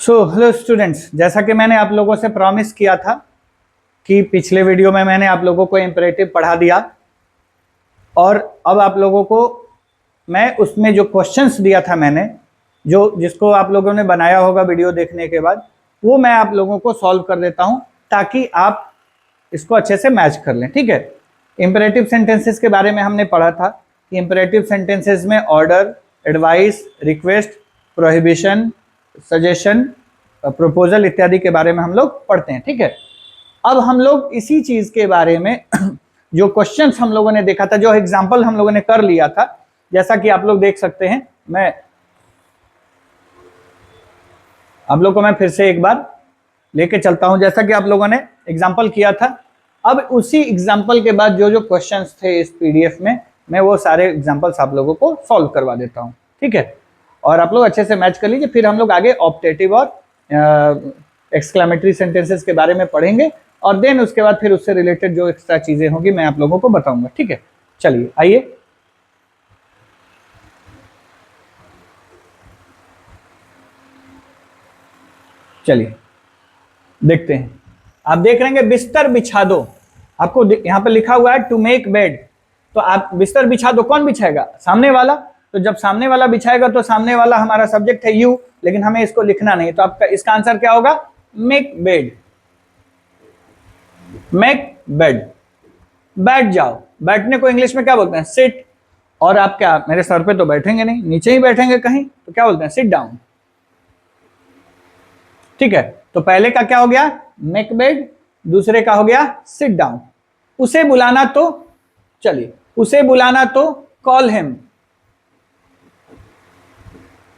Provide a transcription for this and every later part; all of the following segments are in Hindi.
हेलो स्टूडेंट्स, जैसा कि मैंने आप लोगों से प्रॉमिस किया था कि पिछले वीडियो में मैंने आप लोगों को इम्परेटिव पढ़ा दिया और अब आप लोगों को मैं उसमें जो क्वेश्चंस दिया था मैंने जिसको आप लोगों ने बनाया होगा वीडियो देखने के बाद, वो मैं आप लोगों को सॉल्व कर देता हूं ताकि आप इसको अच्छे से मैच कर लें। ठीक है, इम्परेटिव सेंटेंसेस के बारे में हमने पढ़ा था कि इम्परेटिव सेंटेंसेस में order, advice, request, prohibition, suggestion, proposal इत्यादि के बारे में हम लोग पढ़ते हैं। ठीक है, अब हम लोग इसी चीज के बारे में जो क्वेश्चंस हम लोगों ने देखा था, जो एग्जांपल हम लोगों ने कर लिया था, जैसा कि आप लोग देख सकते हैं, मैं आप लोग को मैं फिर से एक बार लेके चलता हूं। जैसा कि आप लोगों ने एग्जांपल किया था, अब उसी एग्जांपल के बाद जो जो क्वेश्चंस थे इस पीडीएफ में, मैं वो सारे एग्जांपल्स आप लोगों को सॉल्व करवा देता हूं। ठीक है, और आप लोग अच्छे से मैच कर लीजिए, फिर हम लोग आगे ऑप्टेटिव और एक्सक्लेमेटरी सेंटेंसेस के बारे में पढ़ेंगे और देन उसके बाद फिर उससे रिलेटेड जो एक्स्ट्रा चीजें होंगी मैं आप लोगों को बताऊंगा। ठीक है, चलिए आइए चलिए देखते हैं। आप देख रहे हैं बिस्तर बिछा दो, आपको यहाँ पे लिखा हुआ है टू मेक बेड, तो आप बिस्तर बिछा दो, कौन बिछाएगा? सामने वाला। तो जब सामने वाला बिछाएगा तो सामने वाला हमारा सब्जेक्ट है यू, लेकिन हमें इसको लिखना नहीं, तो आपका इसका आंसर क्या होगा? Make bed, make bed. बैठ जाओ, बैठने को इंग्लिश में क्या बोलते हैं? सिट। और आप क्या मेरे सर पे तो बैठेंगे नहीं, नीचे ही बैठेंगे कहीं, तो क्या बोलते हैं? Sit down. ठीक है, तो पहले का क्या हो गया? मेक बेड, दूसरे का हो गया सिट डाउन। उसे बुलाना तो, चलिए उसे बुलाना तो कॉल हिम।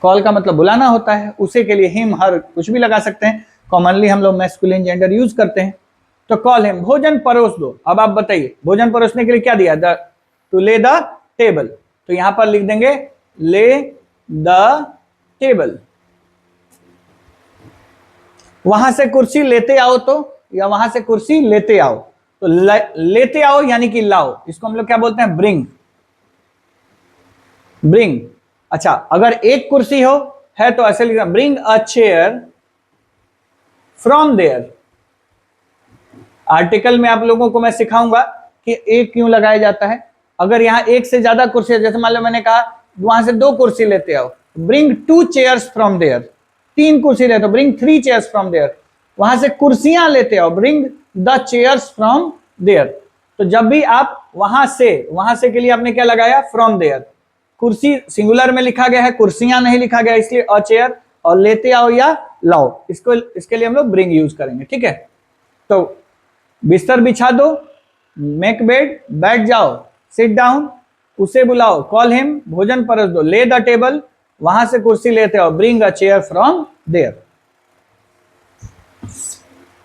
कॉल का मतलब बुलाना होता है, उसे के लिए हिम हर कुछ भी लगा सकते हैं, कॉमनली हम लोग मैस्कुलिन जेंडर यूज करते हैं। तो कॉल हिम। भोजन परोस दो। अब आप बताइए भोजन परोसने के लिए क्या दिया? टू ले द टेबल, तो यहां पर लिख देंगे ले द टेबल। वहां से कुर्सी लेते आओ तो, या वहां से कुर्सी लेते आओ, तो लेते आओ यानी कि लाओ, इसको हम लोग क्या बोलते हैं? Bring, bring. अच्छा, अगर एक कुर्सी हो है तो ऐसे लिखना bring a chair from there. Article में आप लोगों को मैं सिखाऊंगा कि एक क्यों लगाया जाता है। अगर यहां एक से ज्यादा कुर्सी है, जैसे मान लो मैंने कहा वहां से 2 कुर्सी लेते आओ, ब्रिंग 2 चेयर्स फ्रॉम देयर। 3 कुर्सी लेते हो, ब्रिंग 3 चेयर्स फ्रॉम देयर। वहां से कुर्सियां लेते आओ, bring the chairs from there. तो जब भी आप वहां से के लिए आपने क्या लगाया? From there. कुर्सी सिंगुलर में लिखा गया है, कुर्सियां नहीं लिखा गया, इसलिए अ चेयर। और लेते आओ या लाओ, इसके लिए हम लोग ब्रिंग यूज करेंगे। ठीक है, तो बिस्तर बिछा दो, मेक बेड, बैठ जाओ, सिट डाउन, उसे बुलाओ, कॉल हिम, भोजन परोस दो, ले द टेबल, वहां से कुर्सी लेते हो, bring a chair from there.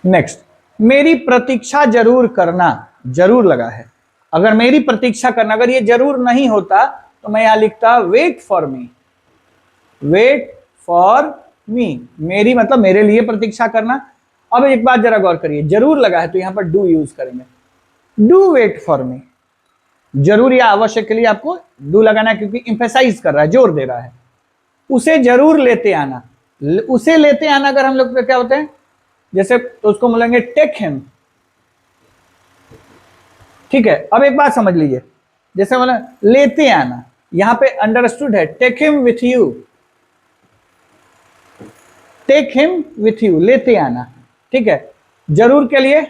Next, मेरी प्रतीक्षा जरूर करना। जरूर लगा है, अगर मेरी प्रतीक्षा करना, अगर ये जरूर नहीं होता तो मैं यहां लिखता wait for me. Wait for me, मेरी मतलब मेरे लिए प्रतीक्षा करना। अब एक बात जरा गौर करिए, जरूर लगा है तो यहां पर डू यूज करेंगे। डू वेट फॉर मी, जरूर या आवश्यक के लिए आपको डू लगाना है, क्योंकि इंफेसाइज कर रहा है, जोर दे रहा है। उसे जरूर लेते आना। उसे लेते आना अगर हम लोग क्या होते हैं, जैसे तो उसको बोलेंगे टेक हिम। ठीक है, अब एक बात समझ लीजिए, जैसे बोले लेते आना, यहां पे अंडरस्टूड है take him with you. Take him with you, लेते आना। ठीक है, जरूर के लिए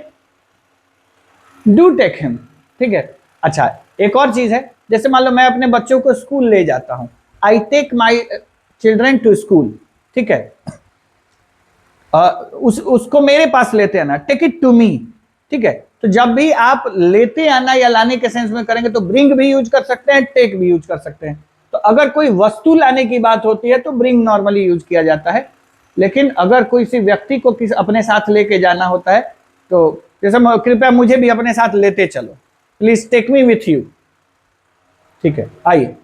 डू टेक हिम। ठीक है, अच्छा एक और चीज है, जैसे मान लो मैं अपने बच्चों को स्कूल ले जाता हूं, I take my children to school. ठीक है, उसको मेरे पास लेते आना, टेक इट टू मी। ठीक है, तो जब भी आप लेते आना या लाने के सेंस में करेंगे तो ब्रिंग भी यूज कर सकते हैं, टेक भी यूज कर सकते हैं। तो अगर कोई वस्तु लाने की बात होती है तो ब्रिंग नॉर्मली यूज किया जाता है, लेकिन अगर कोई सी व्यक्ति को अपने साथ लेके जाना होता है तो जैसे कृपया मुझे भी अपने साथ लेते चलो, please take me with you. ठीक है, आइए,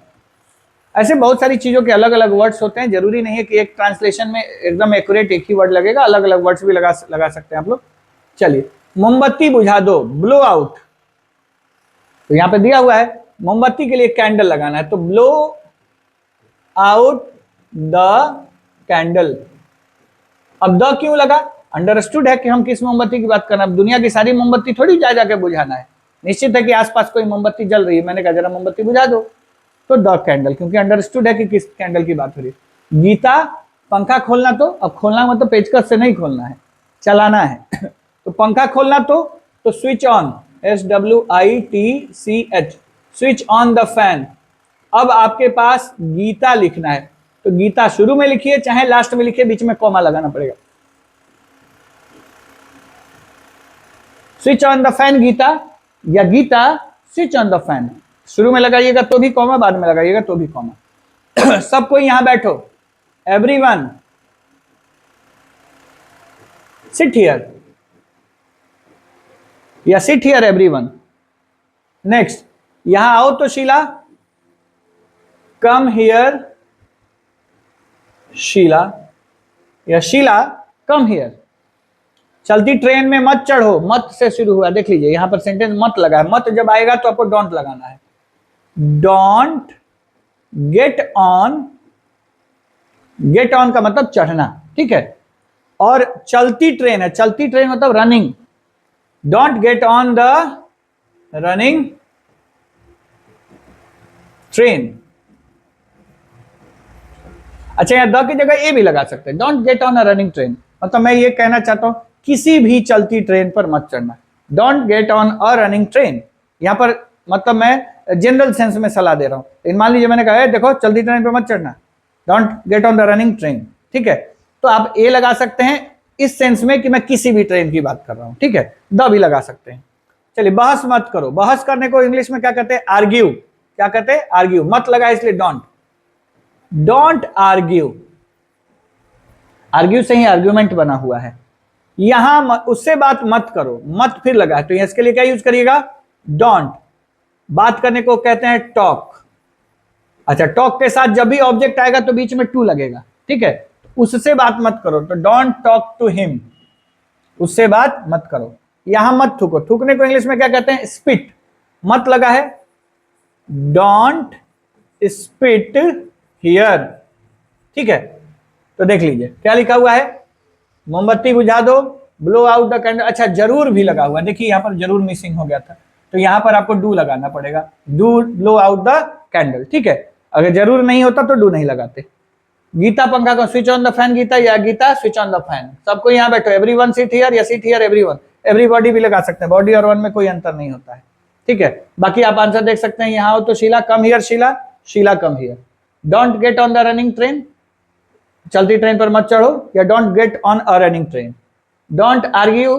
ऐसे बहुत सारी चीजों के अलग अलग वर्ड्स होते हैं, जरूरी नहीं है कि एक ट्रांसलेशन में एकदम एक्यूरेट एक ही वर्ड लगेगा, अलग अलग वर्ड्स भी लगा सकते हैं आप लोग। चलिए, मोमबत्ती बुझा दो, ब्लो आउट। तो यहां पे दिया हुआ है मोमबत्ती के लिए कैंडल लगाना है, तो ब्लो आउट द कैंडल। अब द क्यों लगा? अंडरस्टूड है कि हम किस मोमबत्ती की बात कर रहे हैं। अब दुनिया की सारी मोमबत्ती थोड़ी जा जाके बुझाना है, निश्चित है कि आसपास कोई मोमबत्ती जल रही है, मैंने कहा जरा मोमबत्ती बुझा दो, तो द कैंडल, क्योंकि अंडरस्टूड है कि किस कैंडल की बात हो रही है। गीता, पंखा खोलना, तो अब खोलना मतलब पेचकस से नहीं खोलना है, चलाना है तो पंखा खोलना तो switch on, SWITCH, switch on the fan. अब आपके पास गीता लिखना है, तो गीता शुरू में लिखिए चाहे लास्ट में लिखिए, बीच में कॉमा लगाना पड़ेगा। Switch on the fan Geeta, या Geeta switch on the fan, शुरू में लगाइएगा तो भी कॉमा, बाद में लगाइएगा तो भी कॉमा। सब कोई यहां बैठो, एवरीवन सिट हियर, या सिट हियर एवरीवन। नेक्स्ट, यहां आओ तो शीला, कम हियर शीला, या शीला कम हियर। चलती ट्रेन में मत चढ़ो, मत से शुरू हुआ, देख लीजिए यहां पर सेंटेंस मत लगा है, मत जब आएगा तो आपको डोंट लगाना है। Don't get on, get on का मतलब चढ़ना, ठीक है। और चलती ट्रेन है, चलती ट्रेन मतलब running, don't get on the running train. अच्छा, यहां द की जगह ए भी लगा सकते हैं, don't get on a running train, मतलब मैं ये कहना चाहता हूं किसी भी चलती ट्रेन पर मत चढ़ना, don't get on a running train. यहां पर मतलब मैं जनरल सेंस में सलाह दे रहा हूं, लेकिन मान लीजिए मैंने कहा है देखो चलती ट्रेन पर मत चढ़ना, don't get on the running train, ठीक है। तो आप ए लगा सकते हैं इस सेंस में कि मैं किसी भी ट्रेन की बात कर रहा हूं, ठीक है। द भी लगा सकते हैं। चलिए, बहस मत करो, बहस करने को इंग्लिश में क्या कहते हैं? आर्ग्यू। क्या कहते हैं? आर्ग्यू। मत लगा इसलिए डोंट, डोंट आर्ग्यू, आर्ग्यू से ही आर्ग्यूमेंट बना हुआ है। यहां उससे बात मत करो, मत फिर लगा है, तो इसके लिए क्या यूज करिएगा? डोंट। बात करने को कहते हैं टॉक। अच्छा, टॉक के साथ जब भी ऑब्जेक्ट आएगा तो बीच में टू लगेगा, ठीक है। उससे बात मत करो, तो डोंट टॉक टू हिम, उससे बात मत करो। यहां मत थूको, थूकने को इंग्लिश में क्या कहते हैं? स्पिट। मत लगा है, डोंट स्पिट हियर, ठीक है। तो देख लीजिए क्या लिखा हुआ है, मोमबत्ती बुझा दो, ब्लो आउट द कैंडल। अच्छा, जरूर भी लगा हुआ है, देखिए यहां पर जरूर मिसिंग हो गया था, तो यहां पर आपको डू लगाना पड़ेगा, do blow out the candle, ठीक है। अगर जरूर नहीं होता तो डू नहीं लगाते। गीता पंखा को switch on the fan Geeta, या Geeta switch on the fan. सबको यहां बैठो, एवरीवन सिट हियर, या सिट हियर एवरीवन। एवरीबॉडी भी लगा सकते हैं, बॉडी और वन में कोई अंतर नहीं होता है, ठीक है। बाकी आप आंसर देख सकते हैं, यहां हो तो Sheela come here, Sheela Sheela come here. Don't get on the running train, चलती ट्रेन पर मत चढ़ो, या don't get on a running train. Don't argue,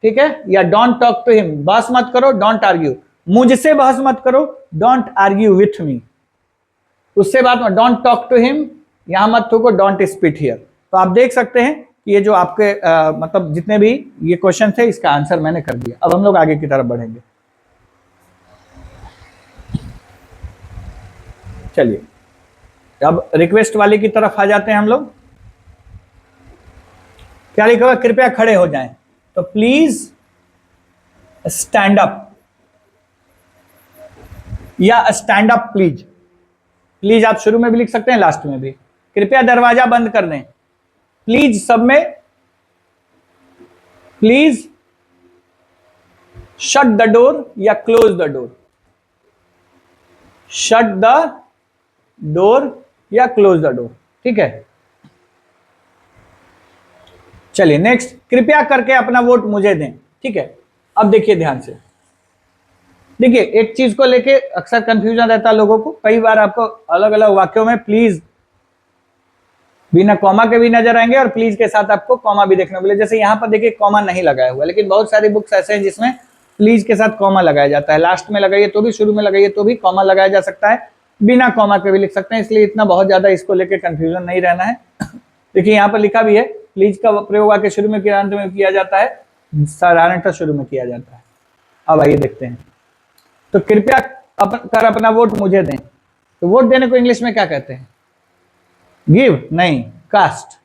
ठीक है, या डोंट टॉक टू हिम, बहस मत करो, डोंट आर्ग्यू। मुझसे बहस मत करो, डोंट आर्ग्यू विथ मी। उससे बात मत, डोंट टॉक टू हिम, यहां मत थूको, डोंट स्पिट हियर। तो आप देख सकते हैं कि ये जो आपके मतलब जितने भी ये क्वेश्चन थे, इसका आंसर मैंने कर दिया। अब हम लोग आगे की तरफ बढ़ेंगे। चलिए, अब रिक्वेस्ट वाले की तरफ आ जाते हैं हम लोग। क्या लिखा हुआ? कृपया खड़े हो जाएं, तो प्लीज स्टैंड अप, या स्टैंड अप प्लीज। प्लीज आप शुरू में भी लिख सकते हैं, लास्ट में भी। कृपया दरवाजा बंद कर दें, प्लीज सब में, प्लीज शट द डोर या close the door, shut the door या क्लोज द डोर, ठीक है। चलिए नेक्स्ट, कृपया करके अपना वोट मुझे दें, ठीक है। अब देखिए ध्यान से, देखिए एक चीज को लेके अक्सर कंफ्यूजन रहता है लोगों को, कई बार आपको अलग अलग वाक्यों में प्लीज बिना कॉमा के भी नजर आएंगे, और प्लीज के साथ आपको कॉमा भी देखने को मिले। जैसे यहां पर देखिए कॉमा नहीं लगाया हुआ, लेकिन बहुत सारी बुक्स ऐसे हैं जिसमें प्लीज के साथ कॉमा लगाया जाता है, लास्ट में लगाइए तो भी, शुरू में लगाइए तो भी कॉमा लगाया जा सकता है, बिना कॉमा के भी लिख सकते हैं। इसलिए इतना बहुत ज्यादा इसको लेके कंफ्यूजन नहीं रहना है। देखिए यहाँ पर लिखा भी है, प्लीज का प्रयोग आके शुरू में किया, अंत में किया जाता है, साधारणतः शुरू में किया जाता है। अब आइए देखते हैं, तो कृपया कर अपना वोट मुझे दें, तो वोट देने को इंग्लिश में क्या कहते हैं? गिव नहीं, cast.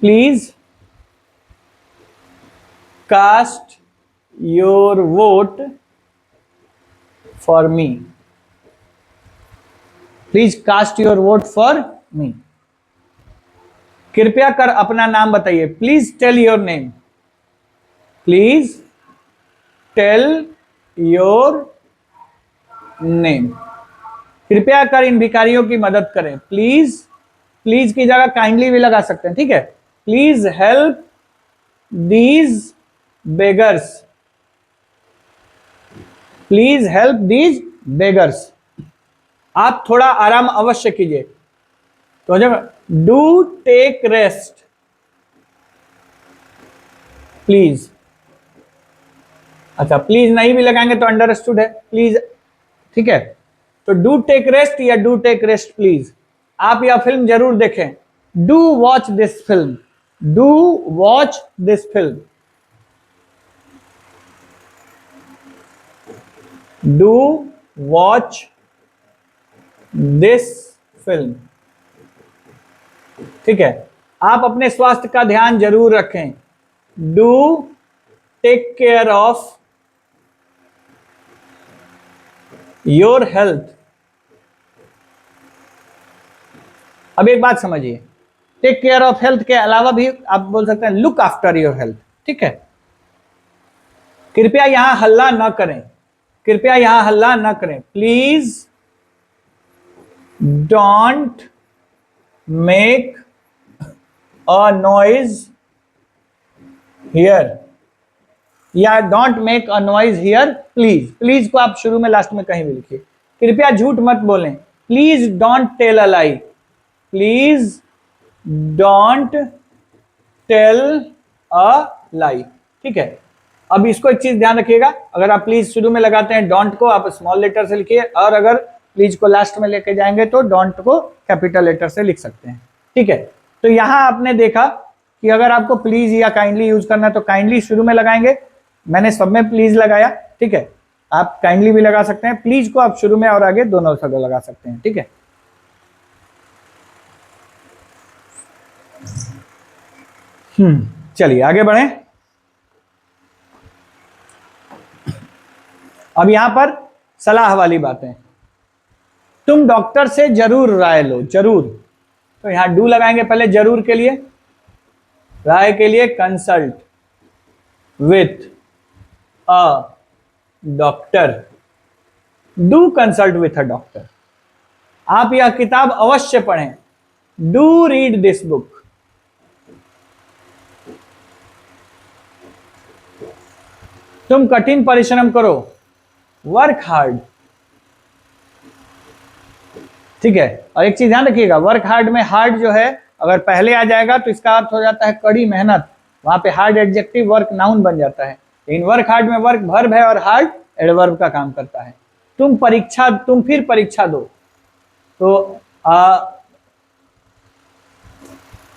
Please cast your vote for me, please cast your vote for me. कृपया कर अपना नाम बताइए। Please tell your name, please tell your name. कृपया कर इन भिखारियों की मदद करें। प्लीज, प्लीज की जगह काइंडली भी लगा सकते हैं, ठीक है। Please help these beggars, please help these beggars. आप थोड़ा आराम अवश्य कीजिए। तो जब डू टेक रेस्ट प्लीज, अच्छा प्लीज नहीं भी लगाएंगे तो अंडरस्टूड है, प्लीज, ठीक है। तो डू टेक रेस्ट या डू टेक रेस्ट प्लीज। आप यह फिल्म जरूर देखें। Do watch this film, do watch this film, do watch this film, ठीक है। आप अपने स्वास्थ्य का ध्यान जरूर रखें। Do take care of your health. अब एक बात समझिए, टेक केयर ऑफ हेल्थ के अलावा भी आप बोल सकते हैं लुक आफ्टर योर हेल्थ, ठीक है। कृपया यहां हल्ला न करें, कृपया यहां हल्ला न करें। Please don't make a noise here, या don't make a noise here please. Please को आप शुरू में लास्ट में कहीं भी लिखिए। कृपया झूठ मत बोलें। Please don't tell a lie, please don't tell a lie, ठीक है। अब इसको एक चीज ध्यान रखिएगा, अगर आप प्लीज शुरू में लगाते हैं डोंट को आप स्मॉल लेटर से लिखिए, और अगर प्लीज को लास्ट में लेके जाएंगे तो डोंट को कैपिटल लेटर से लिख सकते हैं, ठीक है। तो यहां आपने देखा कि अगर आपको प्लीज या काइंडली यूज करना है तो काइंडली शुरू में लगाएंगे। मैंने सब में प्लीज लगाया, ठीक है। आप काइंडली भी लगा सकते हैं, प्लीज को आप शुरू में और आगे दोनों जगह लगा सकते हैं, ठीक है। चलिए आगे बढ़े। अब यहां पर सलाह वाली बातें, तुम डॉक्टर से जरूर राय लो, जरूर। तो यहां डू लगाएंगे पहले जरूर के लिए, राय के लिए consult with a doctor, do consult with a doctor. आप यह किताब अवश्य पढ़ें, डू रीड दिस बुक। तुम कठिन परिश्रम करो, वर्क हार्ड, ठीक है। और एक चीज ध्यान रखिएगा, वर्क हार्ड में हार्ड जो है अगर पहले आ जाएगा तो इसका अर्थ हो जाता है कड़ी मेहनत, वहां पे हार्ड एडजेक्टिव वर्क नाउन बन जाता है। लेकिन वर्क हार्ड में वर्क वर्ब है और हार्ड एडवर्ब का काम करता है। तुम फिर परीक्षा दो, तो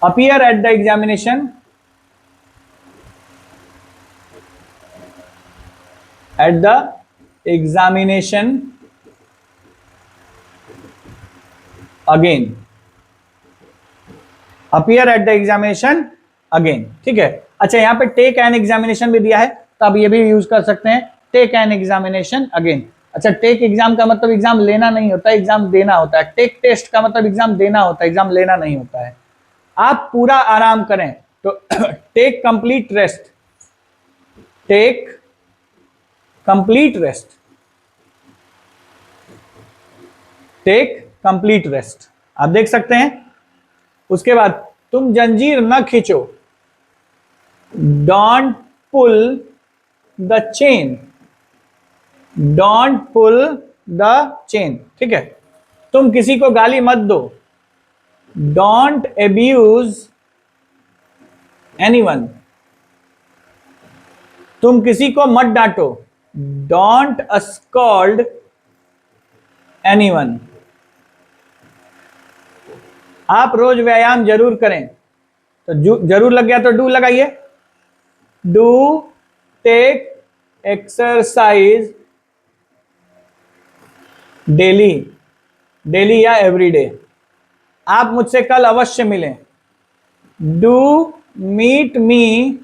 appear at the examination, at the examination again, appear at the examination again, ठीक है। अच्छा यहाँ पे टेक एन एग्जामिनेशन भी दिया है तो आप ये भी यूज कर सकते हैं, टेक एन एग्जामिनेशन अगेन। अच्छा टेक एग्जाम का मतलब एग्जाम लेना नहीं होता, एग्जाम देना होता है। टेक टेस्ट का मतलब एग्जाम देना होता है, एग्जाम लेना नहीं होता है। आप पूरा आराम करें, तो take complete rest, take complete rest, take complete rest, आप देख सकते हैं। उसके बाद तुम जंजीर न खींचो, don't pull the chain, don't pull the chain, ठीक है। तुम किसी को गाली मत दो, डोंट एब्यूज एनीवन, तुम किसी को मत डांटो, डोंट स्कॉल्ड एनीवन। आप रोज व्यायाम जरूर करें, तो जरूर लग गया तो डू लगाइए, do take exercise daily, daily या एवरीडे। आप मुझसे कल अवश्य मिलें, डू मीट मी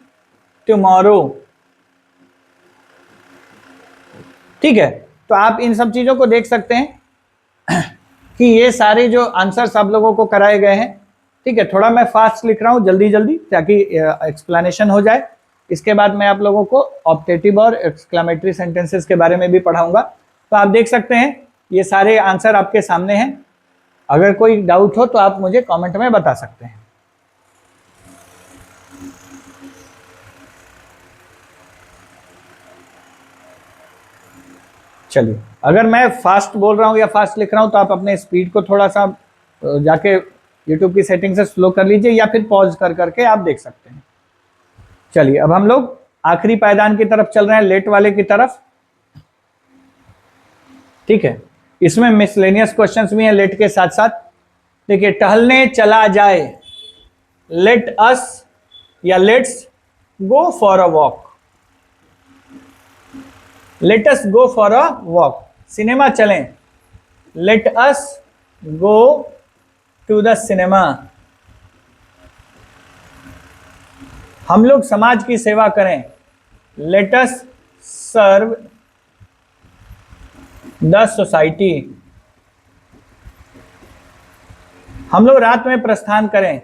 टुमारो, ठीक है। तो आप इन सब चीजों को देख सकते हैं कि ये सारे जो आंसर्स आप लोगों को कराए गए हैं, ठीक है, थोड़ा मैं फास्ट लिख रहा हूँ, जल्दी जल्दी, ताकि एक्सप्लेनेशन हो जाए। इसके बाद मैं आप लोगों को ऑप्टेटिव और एक्सक्लेमेटरी सेंटेंसेस के बारे में भी पढ़ाऊंगा। तो आप देख सकते हैं ये सारे आंसर आपके सामने हैं। अगर कोई डाउट हो तो आप मुझे कमेंट में बता सकते हैं। चलिए, अगर मैं फास्ट बोल रहा हूँ या फास्ट लिख रहा हूँ तो आप अपने स्पीड को थोड़ा सा जाके यूट्यूब की सेटिंग से स्लो कर लीजिए, या फिर पॉज कर करके आप देख सकते हैं। चलिए, अब हम लोग आखिरी पायदान की तरफ चल रहे हैं, लेट वाले की तरफ। ठीक है, इसमें मिसलेनियस क्वेश्चंस भी हैं लेट के साथ साथ। देखिए, टहलने चला जाए, लेट अस या let's go for a walk. Let us go for a walk. Cinema चलें, let us go to the cinema. हम लोग समाज की सेवा करें, let us serve the society. हम लोग रात में प्रस्थान करें,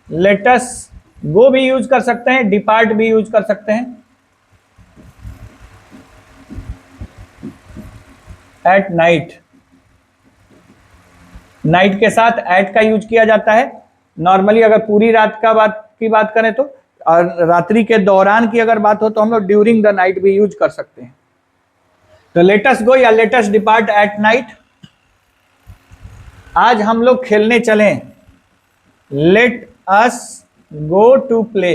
लेट अस गो भी यूज कर सकते हैं, डिपार्ट भी यूज कर सकते हैं। एट नाइट, नाइट के साथ एट का यूज किया जाता है। नॉर्मली अगर पूरी रात की बात करें तो, और रात्रि के दौरान की अगर बात हो तो हम लोग ड्यूरिंग द नाइट भी यूज कर सकते हैं। तो लेट अस गो या let us depart at night. आज हम लोग खेलने चलें, let us go to play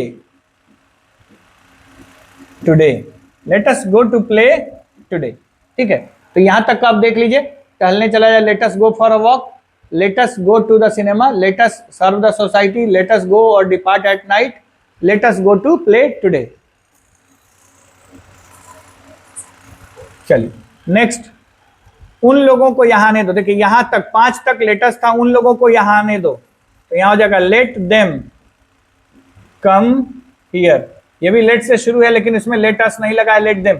today. Let us go to play today. ठीक है, तो यहां तक आप देख लीजिए, टहलने चला जाए, let us go for a walk, let us go to the cinema, let us serve the society, let us go और depart at night, let us go to play today. चलिए नेक्स्ट, उन लोगों को यहां आने दो। देखिए यहां तक 5 तक लेटस था, उन लोगों को यहां आने दो, तो यहां हो जाएगा लेट देम कम हियर। ये भी लेट से शुरू है लेकिन इसमें लेटस नहीं लगा है, लेट देम।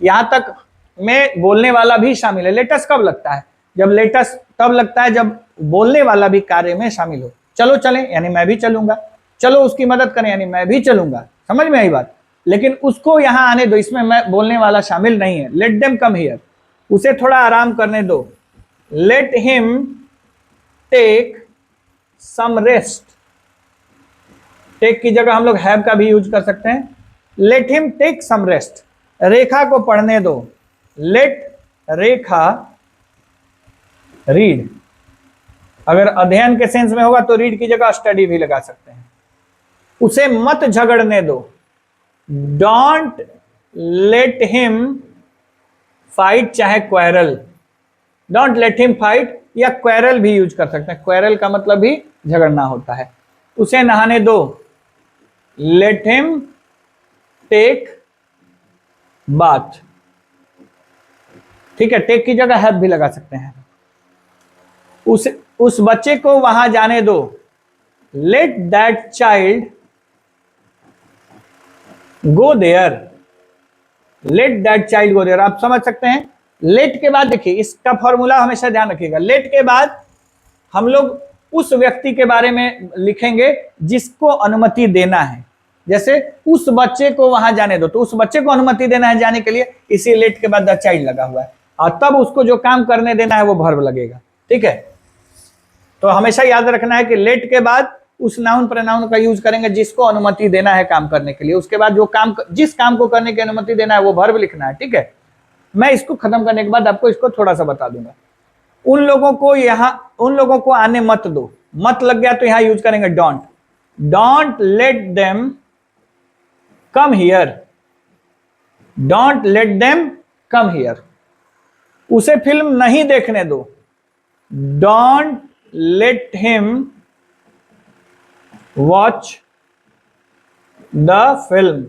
यहां तक में बोलने वाला भी शामिल है। लेटस कब लगता है? जब लेटस तब लगता है जब बोलने वाला भी कार्य में शामिल हो। चलो चलें यानी मैं भी चलूंगा, चलो उसकी मदद करें यानी मैं भी चलूंगा। समझ में आई बात? लेकिन उसको यहां आने दो, इसमें मैं बोलने वाला शामिल नहीं है। लेट देम कम हियर, उसे थोड़ा आराम करने दो। Let him take some rest. Take की जगह हम लोग हैव का भी यूज कर सकते हैं। Let him take some rest. Rekha को पढ़ने दो, लेट रेखा रीड। अगर अध्ययन के सेंस में होगा तो रीड की जगह स्टडी भी लगा सकते हैं। उसे मत झगड़ने दो, डोंट लेट हिम फाइट, चाहे quarrel. Don't let him fight या क्वेरल भी यूज कर सकते हैं। क्वेरल का मतलब भी झगड़ना होता है। उसे नहाने दो, लेट हिम टेक बाथ। ठीक है, टेक की जगह हैव भी लगा सकते हैं। उस बच्चे को वहां जाने दो, let that child go there. Let that child go there. आप समझ सकते हैं, लेट के बाद देखिए इसका फॉर्मूला हमेशा ध्यान रखिएगा। लेट के बाद हम लोग उस व्यक्ति के बारे में लिखेंगे जिसको अनुमति देना है। जैसे उस बच्चे को वहां जाने दो, तो उस बच्चे को अनुमति देना है जाने के लिए, इसी लेट के बाद द चाइल्ड लगा हुआ है, और तब उसको जो काम करने देना है वो वर्ब लगेगा। ठीक है, तो हमेशा याद रखना है कि लेट के बाद उस नाउन प्रोनाउन का यूज करेंगे जिसको अनुमति देना है काम करने के लिए। उसके बाद जो काम, जिस काम को करने की अनुमति देना है वो वर्ब लिखना है। ठीक है, मैं इसको खत्म करने के बाद आपको इसको थोड़ा सा बता दूंगा। उन लोगों को आने मत दो, मत लग गया तो यहां यूज करेंगे don't. Don't let them come here. Don't let them come here. उसे फिल्म नहीं देखने दो, don't let him watch the film.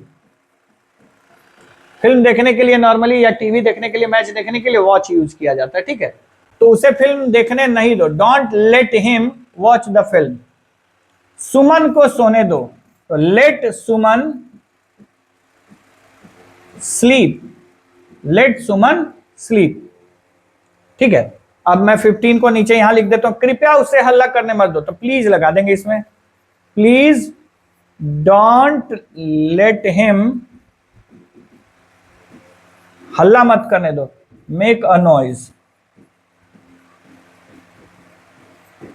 Film देखने के लिए नॉर्मली या टीवी देखने के लिए, मैच देखने के लिए वॉच यूज किया जाता है। ठीक है, तो उसे फिल्म देखने नहीं दो, don't let him watch the film. Suman को सोने दो, तो let Suman sleep. Let Suman sleep. ठीक है, अब मैं 15 को नीचे यहां लिख देता हूं, कृपया उसे हल्ला करने मत दो, तो प्लीज लगा देंगे इसमें, प्लीज डोंट लेट हिम, हल्ला मत करने दो, मेक अ नॉइज।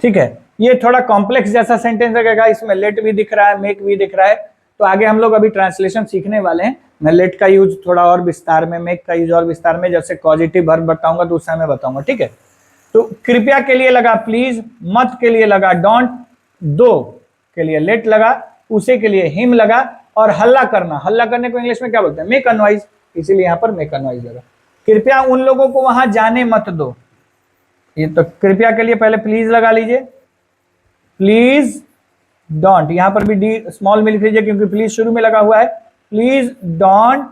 ठीक है, ये थोड़ा कॉम्प्लेक्स जैसा सेंटेंस लगेगा, इसमें लेट भी दिख रहा है, मेक भी दिख रहा है, तो आगे हम लोग अभी ट्रांसलेशन सीखने वाले हैं। मैं लेट का यूज थोड़ा और विस्तार में, मेक का यूज और विस्तार में, जैसे पॉजिटिव वर्ब बताऊंगा तो उस समय बताऊंगा। ठीक है, तो कृपया के लिए लगा प्लीज, मत के लिए लगा डोंट, दो के लिए लेट लगा, उसे के लिए हिम लगा, और हल्ला करना, हल्ला करने को इंग्लिश में क्या बोलते हैं, मेक अ नॉइज, इसीलिए यहां पर मेक अ नॉइज लगा। कृपया उन लोगों को वहां जाने मत दो, ये तो कृपया के लिए पहले प्लीज लगा लीजिए, प्लीज डोंट, यहां पर भी डी स्मॉल में लिख लीजिए क्योंकि प्लीज शुरू में लगा हुआ है, please don't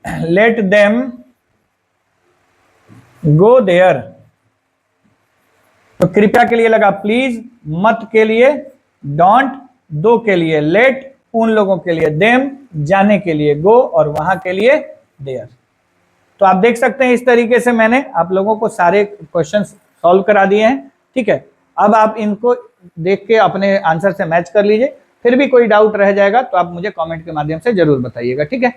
let them go there. तो कृपया के लिए लगा प्लीज, मत के लिए डोंट, दो के लिए लेट, उन लोगों के लिए देम, जाने के लिए गो, और वहां के लिए देयर। तो आप देख सकते हैं इस तरीके से मैंने आप लोगों को सारे क्वेश्चन सॉल्व करा दिए हैं। ठीक है, अब आप इनको देख के अपने आंसर से मैच कर लीजिए, फिर भी कोई डाउट रह जाएगा तो आप मुझे कमेंट के माध्यम से जरूर बताइएगा। ठीक है,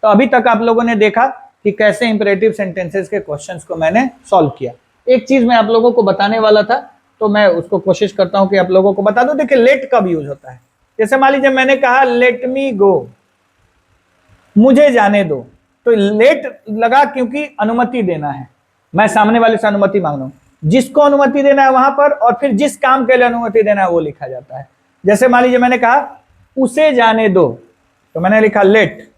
तो अभी तक आप लोगों ने देखा कि कैसे इंपरेटिव सेंटेंसेस के क्वेश्चंस को मैंने सॉल्व किया। एक चीज मैं आप लोगों को बताने वाला था, तो मैं उसको कोशिश करता हूं कि आप लोगों को बता दूं। देखिए लेट कब यूज होता है, जैसे मान लीजिए मैंने कहा लेट मी गो, मुझे जाने दो, तो लेट लगा क्योंकि अनुमति देना है, मैं सामने वाले से अनुमति मांग रहा हूं, जिसको अनुमति देना है वहां पर, और फिर जिस काम के लिए अनुमति देना है वो लिखा जाता है। जैसे मान लीजिए मैंने कहा उसे जाने दो, तो मैंने लिखा लेट,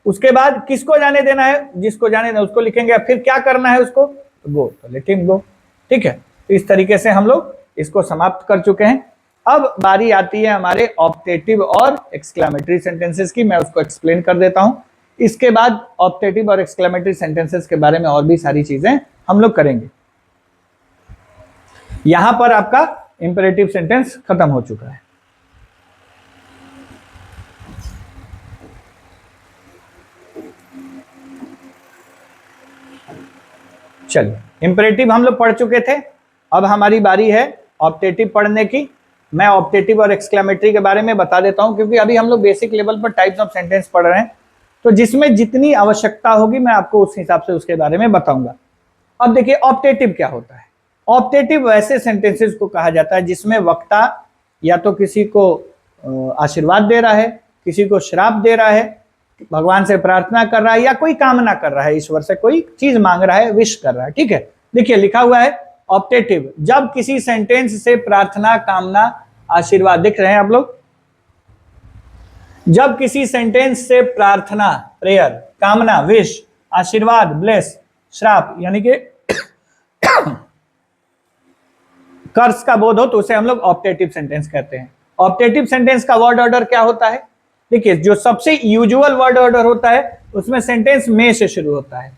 उसके बाद किसको जाने देना है, जिसको जाने देना उसको लिखेंगे, फिर क्या करना है उसको, गो, तो लेट हिम गो। ठीक है, तो इस तरीके से हम लोग इसको समाप्त कर चुके हैं। अब बारी आती है हमारे ऑप्टेटिव और एक्सक्लेमेटरी सेंटेंसेस की, मैं उसको एक्सप्लेन कर देता हूं। इसके बाद ऑप्टेटिव और एक्सक्लेमेटरी सेंटेंसेस के बारे में और भी सारी चीजें हम लोग करेंगे। यहां पर आपका इंपेरेटिव सेंटेंस खत्म हो चुका है। चलिए, इंपेरेटिव हम लोग पढ़ चुके थे, अब हमारी बारी है ऑप्टेटिव पढ़ने की। मैं ऑप्टेटिव और एक्सक्लेमेटरी के बारे में बता देता हूं, क्योंकि अभी हम लोग बेसिक लेवल पर टाइप्स ऑफ सेंटेंस पढ़ रहे हैं, तो जिसमें जितनी आवश्यकता होगी मैं आपको उस हिसाब से उसके बारे में बताऊंगा। अब देखिए ऑप्टेटिव क्या होता है। ऑप्टेटिव वैसे सेंटेंसेस को कहा जाता है जिसमें वक्ता या तो किसी को आशीर्वाद दे रहा है, किसी को श्राप दे रहा है, भगवान से प्रार्थना कर रहा है, या कोई कामना कर रहा है, ईश्वर से कोई चीज मांग रहा है, विश कर रहा है। ठीक है, देखिए लिखा हुआ है ऑप्टेटिव, जब किसी सेंटेंस से प्रार्थना, कामना, आशीर्वाद, दिख रहे हैं आप लोग, जब किसी सेंटेंस से प्रार्थना, प्रेयर, कामना, विश, आशीर्वाद, ब्लेस, श्राप यानी कि कर्स का बोध हो, तो उसे हम लोग ऑप्टेटिव सेंटेंस कहते हैं। ऑप्टेटिव सेंटेंस का वर्ड ऑर्डर क्या होता है, देखिए जो सबसे यूजुअल वर्ड ऑर्डर होता है उसमें सेंटेंस मे से शुरू होता है,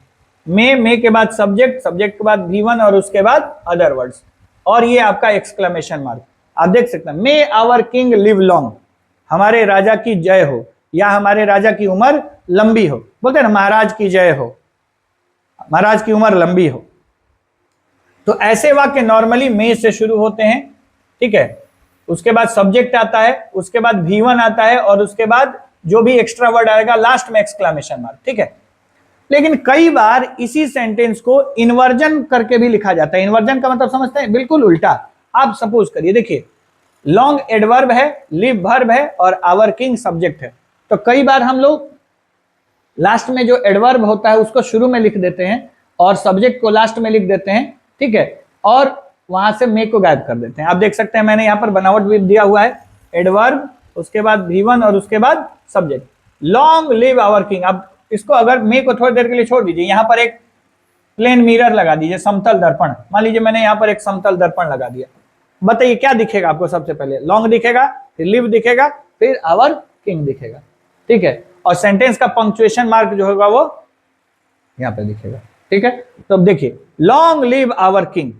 मे के बाद सब्जेक्ट, सब्जेक्ट के बाद V1 और उसके बाद अदर वर्ड्स, और ये आपका एक्सक्लेमेशन मार्क। आप देख सकते हैं मे आवर किंग लिव लॉन्ग, हमारे राजा की जय हो, या हमारे राजा की उम्र लंबी हो, बोलते हैं ना महाराज की जय हो, महाराज की उम्र लंबी हो। तो ऐसे वाक्य नॉर्मली मे से शुरू होते हैं। ठीक है, उसके बाद सब्जेक्ट आता है, उसके बाद V1 आता है, और उसके बाद जो भी एक्स्ट्रा वर्ड आएगा लास्ट में एक्सक्लेमेशन मार्क। ठीक है, लेकिन कई बार इसी सेंटेंस को इन्वर्जन करके भी लिखा जाता है। इन्वर्जन का मतलब समझते हैं, बिल्कुल उल्टा। आप सपोज करिए, देखिए लॉन्ग एडवर्ब है, लिव वर्ब है, और आवर किंग सब्जेक्ट है, तो कई बार हम लोग लास्ट में जो एडवर्ब होता है उसको शुरू में लिख देते हैं और सब्जेक्ट को लास्ट में लिख देते हैं। ठीक है, और वहां से मे को गायब कर देते हैं। आप देख सकते हैं मैंने यहाँ पर बनावट भी दिया हुआ है, एडवर्ब, उसके बाद V1 और उसके बाद subject, long live our king. अब इसको अगर मे को थोड़ी देर के लिए छोड़ दीजिए, यहाँ पर एक प्लेन मिरर लगा दीजिए, समतल दर्पण, मान लीजिए मैंने यहाँ पर एक समतल दर्पण लगा दिया, बताइए क्या दिखेगा आपको, सबसे पहले लॉन्ग दिखेगा, फिर लिव दिखेगा, फिर आवर किंग दिखेगा। ठीक है, और सेंटेंस का पंक्चुएशन मार्क जो होगा वो यहाँ पे दिखेगा। ठीक है, तो अब देखिए लॉन्ग लिव आवर किंग।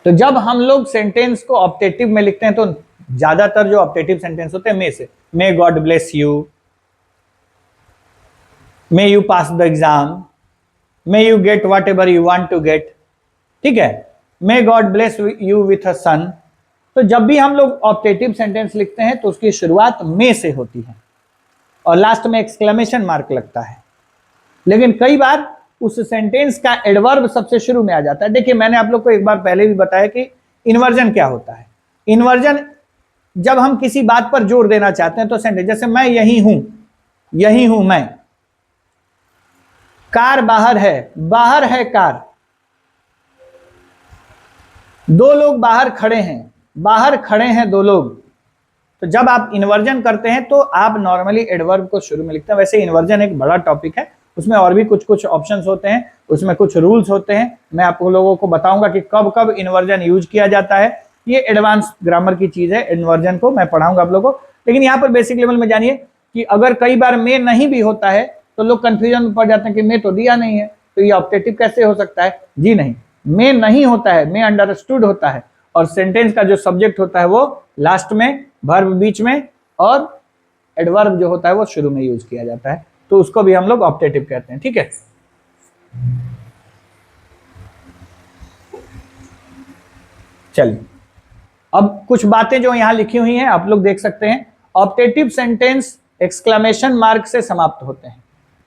तो जब हम लोग सेंटेंस को ऑप्टेटिव में लिखते हैं तो ज्यादातर जो ऑप्टेटिव सेंटेंस होते हैं मे से, may God bless you, may you pass the exam, may you get whatever you want to get, ठीक है, may God bless you with a son. तो जब भी हम लोग ऑप्टेटिव सेंटेंस लिखते हैं तो उसकी शुरुआत मे से होती है और लास्ट में एक्सक्लेमेशन मार्क लगता है। लेकिन कई बार उस सेंटेंस का एडवर्ब सबसे शुरू में आ जाता है। देखिए, मैंने आप लोग को एक बार पहले भी बताया कि इन्वर्जन क्या होता है। इन्वर्जन जब हम किसी बात पर जोर देना चाहते हैं तो सेंटेंस, जैसे मैं यही हूं मैं, कार बाहर है कार, दो लोग बाहर खड़े हैं दो लोग। तो जब आप इन्वर्जन करते हैं तो आप नॉर्मली एडवर्ब को शुरू में लिखते हैं। वैसे इन्वर्जन एक बड़ा टॉपिक है, उसमें और भी कुछ ऑप्शंस होते हैं, उसमें कुछ रूल्स होते हैं। मैं आप लोगों को बताऊंगा कि कब कब इन्वर्जन यूज किया जाता है। ये एडवांस ग्रामर की चीज है, इन्वर्जन को मैं पढ़ाऊंगा आप लोगों को। लेकिन यहाँ पर बेसिक लेवल में जानिए कि अगर कई बार मे नहीं भी होता है तो लोग कंफ्यूजन में पड़ जाते हैं कि मे तो दिया नहीं है, तो ये ऑप्टेटिव कैसे हो सकता है। जी नहीं, मे नहीं होता है, मे अंडरस्टूड होता है और सेंटेंस का जो सब्जेक्ट होता है वो लास्ट में, वर्ब बीच में और एडवर्ब जो होता है वो शुरू में यूज किया जाता है। तो उसको भी हम लोग ऑप्टेटिव कहते हैं। ठीक है, चलिए अब कुछ बातें जो यहां लिखी हुई हैं आप लोग देख सकते हैं। ऑप्टेटिव सेंटेंस एक्सक्लेमेशन मार्क से समाप्त होते हैं।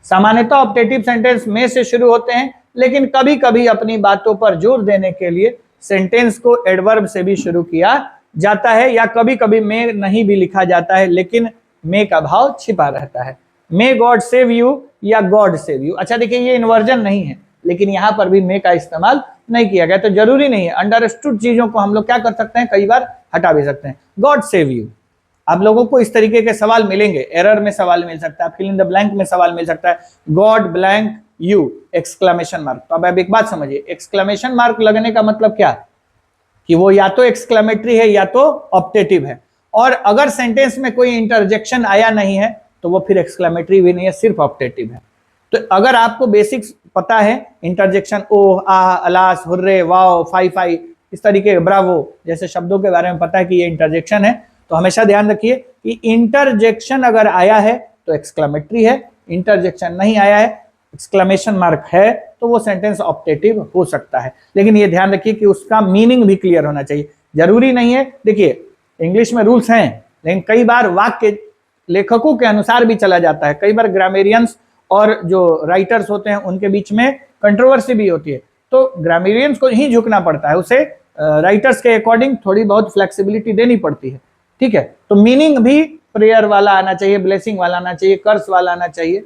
सामान्यतः ऑप्टेटिव सेंटेंस में से शुरू होते हैं, लेकिन कभी कभी अपनी बातों पर जोर देने के लिए सेंटेंस को एडवर्ब से भी शुरू किया जाता है, या कभी कभी में नहीं भी लिखा जाता है लेकिन में का भाव छिपा रहता है। मे गॉड सेव यू या गॉड सेव यू। अच्छा देखिए, ये इन्वर्जन नहीं है लेकिन यहां पर भी मे का इस्तेमाल नहीं किया गया, तो जरूरी नहीं है। अंडरस्टूड चीजों को हम लोग क्या कर सकते हैं, कई बार हटा भी सकते हैं। गॉड सेव यू, आप लोगों को इस तरीके के सवाल मिलेंगे, एरर में सवाल मिल सकता है, फिल इन द ब्लैंक में सवाल मिल सकता है, God blank you exclamation mark. तो अब एक बात समझिए, एक्सक्लेमेशन मार्क लगने का मतलब क्या, कि वो या तो एक्सक्लेमेटरी है या तो ऑप्टेटिव है। और अगर सेंटेंस में कोई इंटरजेक्शन आया नहीं है तो वो फिर एक्सक्लेमेटरी भी नहीं है, सिर्फ ऑप्टेटिव है। तो अगर आपको बेसिक्स पता है, interjection oh, ah, alas, hurray, wow, fie fie, इस तरीके ब्रावो जैसे शब्दों के बारे में पता है कि ये इंटरजेक्शन है, तो हमेशा ध्यान रखिए कि इंटरजेक्शन अगर आया है तो एक्सक्लेमेटरी है, इंटरजेक्शन नहीं आया है, एक्सक्लेमेशन मार्क है, तो वो सेंटेंस ऑप्टेटिव हो सकता है। लेकिन ये ध्यान रखिए कि उसका मीनिंग भी क्लियर होना चाहिए, जरूरी नहीं है। देखिए, इंग्लिश में रूल्स हैं लेकिन कई बार वाक्य लेखकों के अनुसार भी चला जाता है। कई बार ग्रामेरियंस और जो राइटर्स होते हैं उनके बीच में कंट्रोवर्सी भी होती है, तो ग्रामेरियंस को ही झुकना पड़ता है, उसे राइटर्स के अकॉर्डिंग थोड़ी बहुत फ्लेक्सिबिलिटी देनी पड़ती है। ठीक है, तो मीनिंग भी प्रेयर वाला आना चाहिए, ब्लेसिंग वाला आना चाहिए, कर्स वाला आना चाहिए,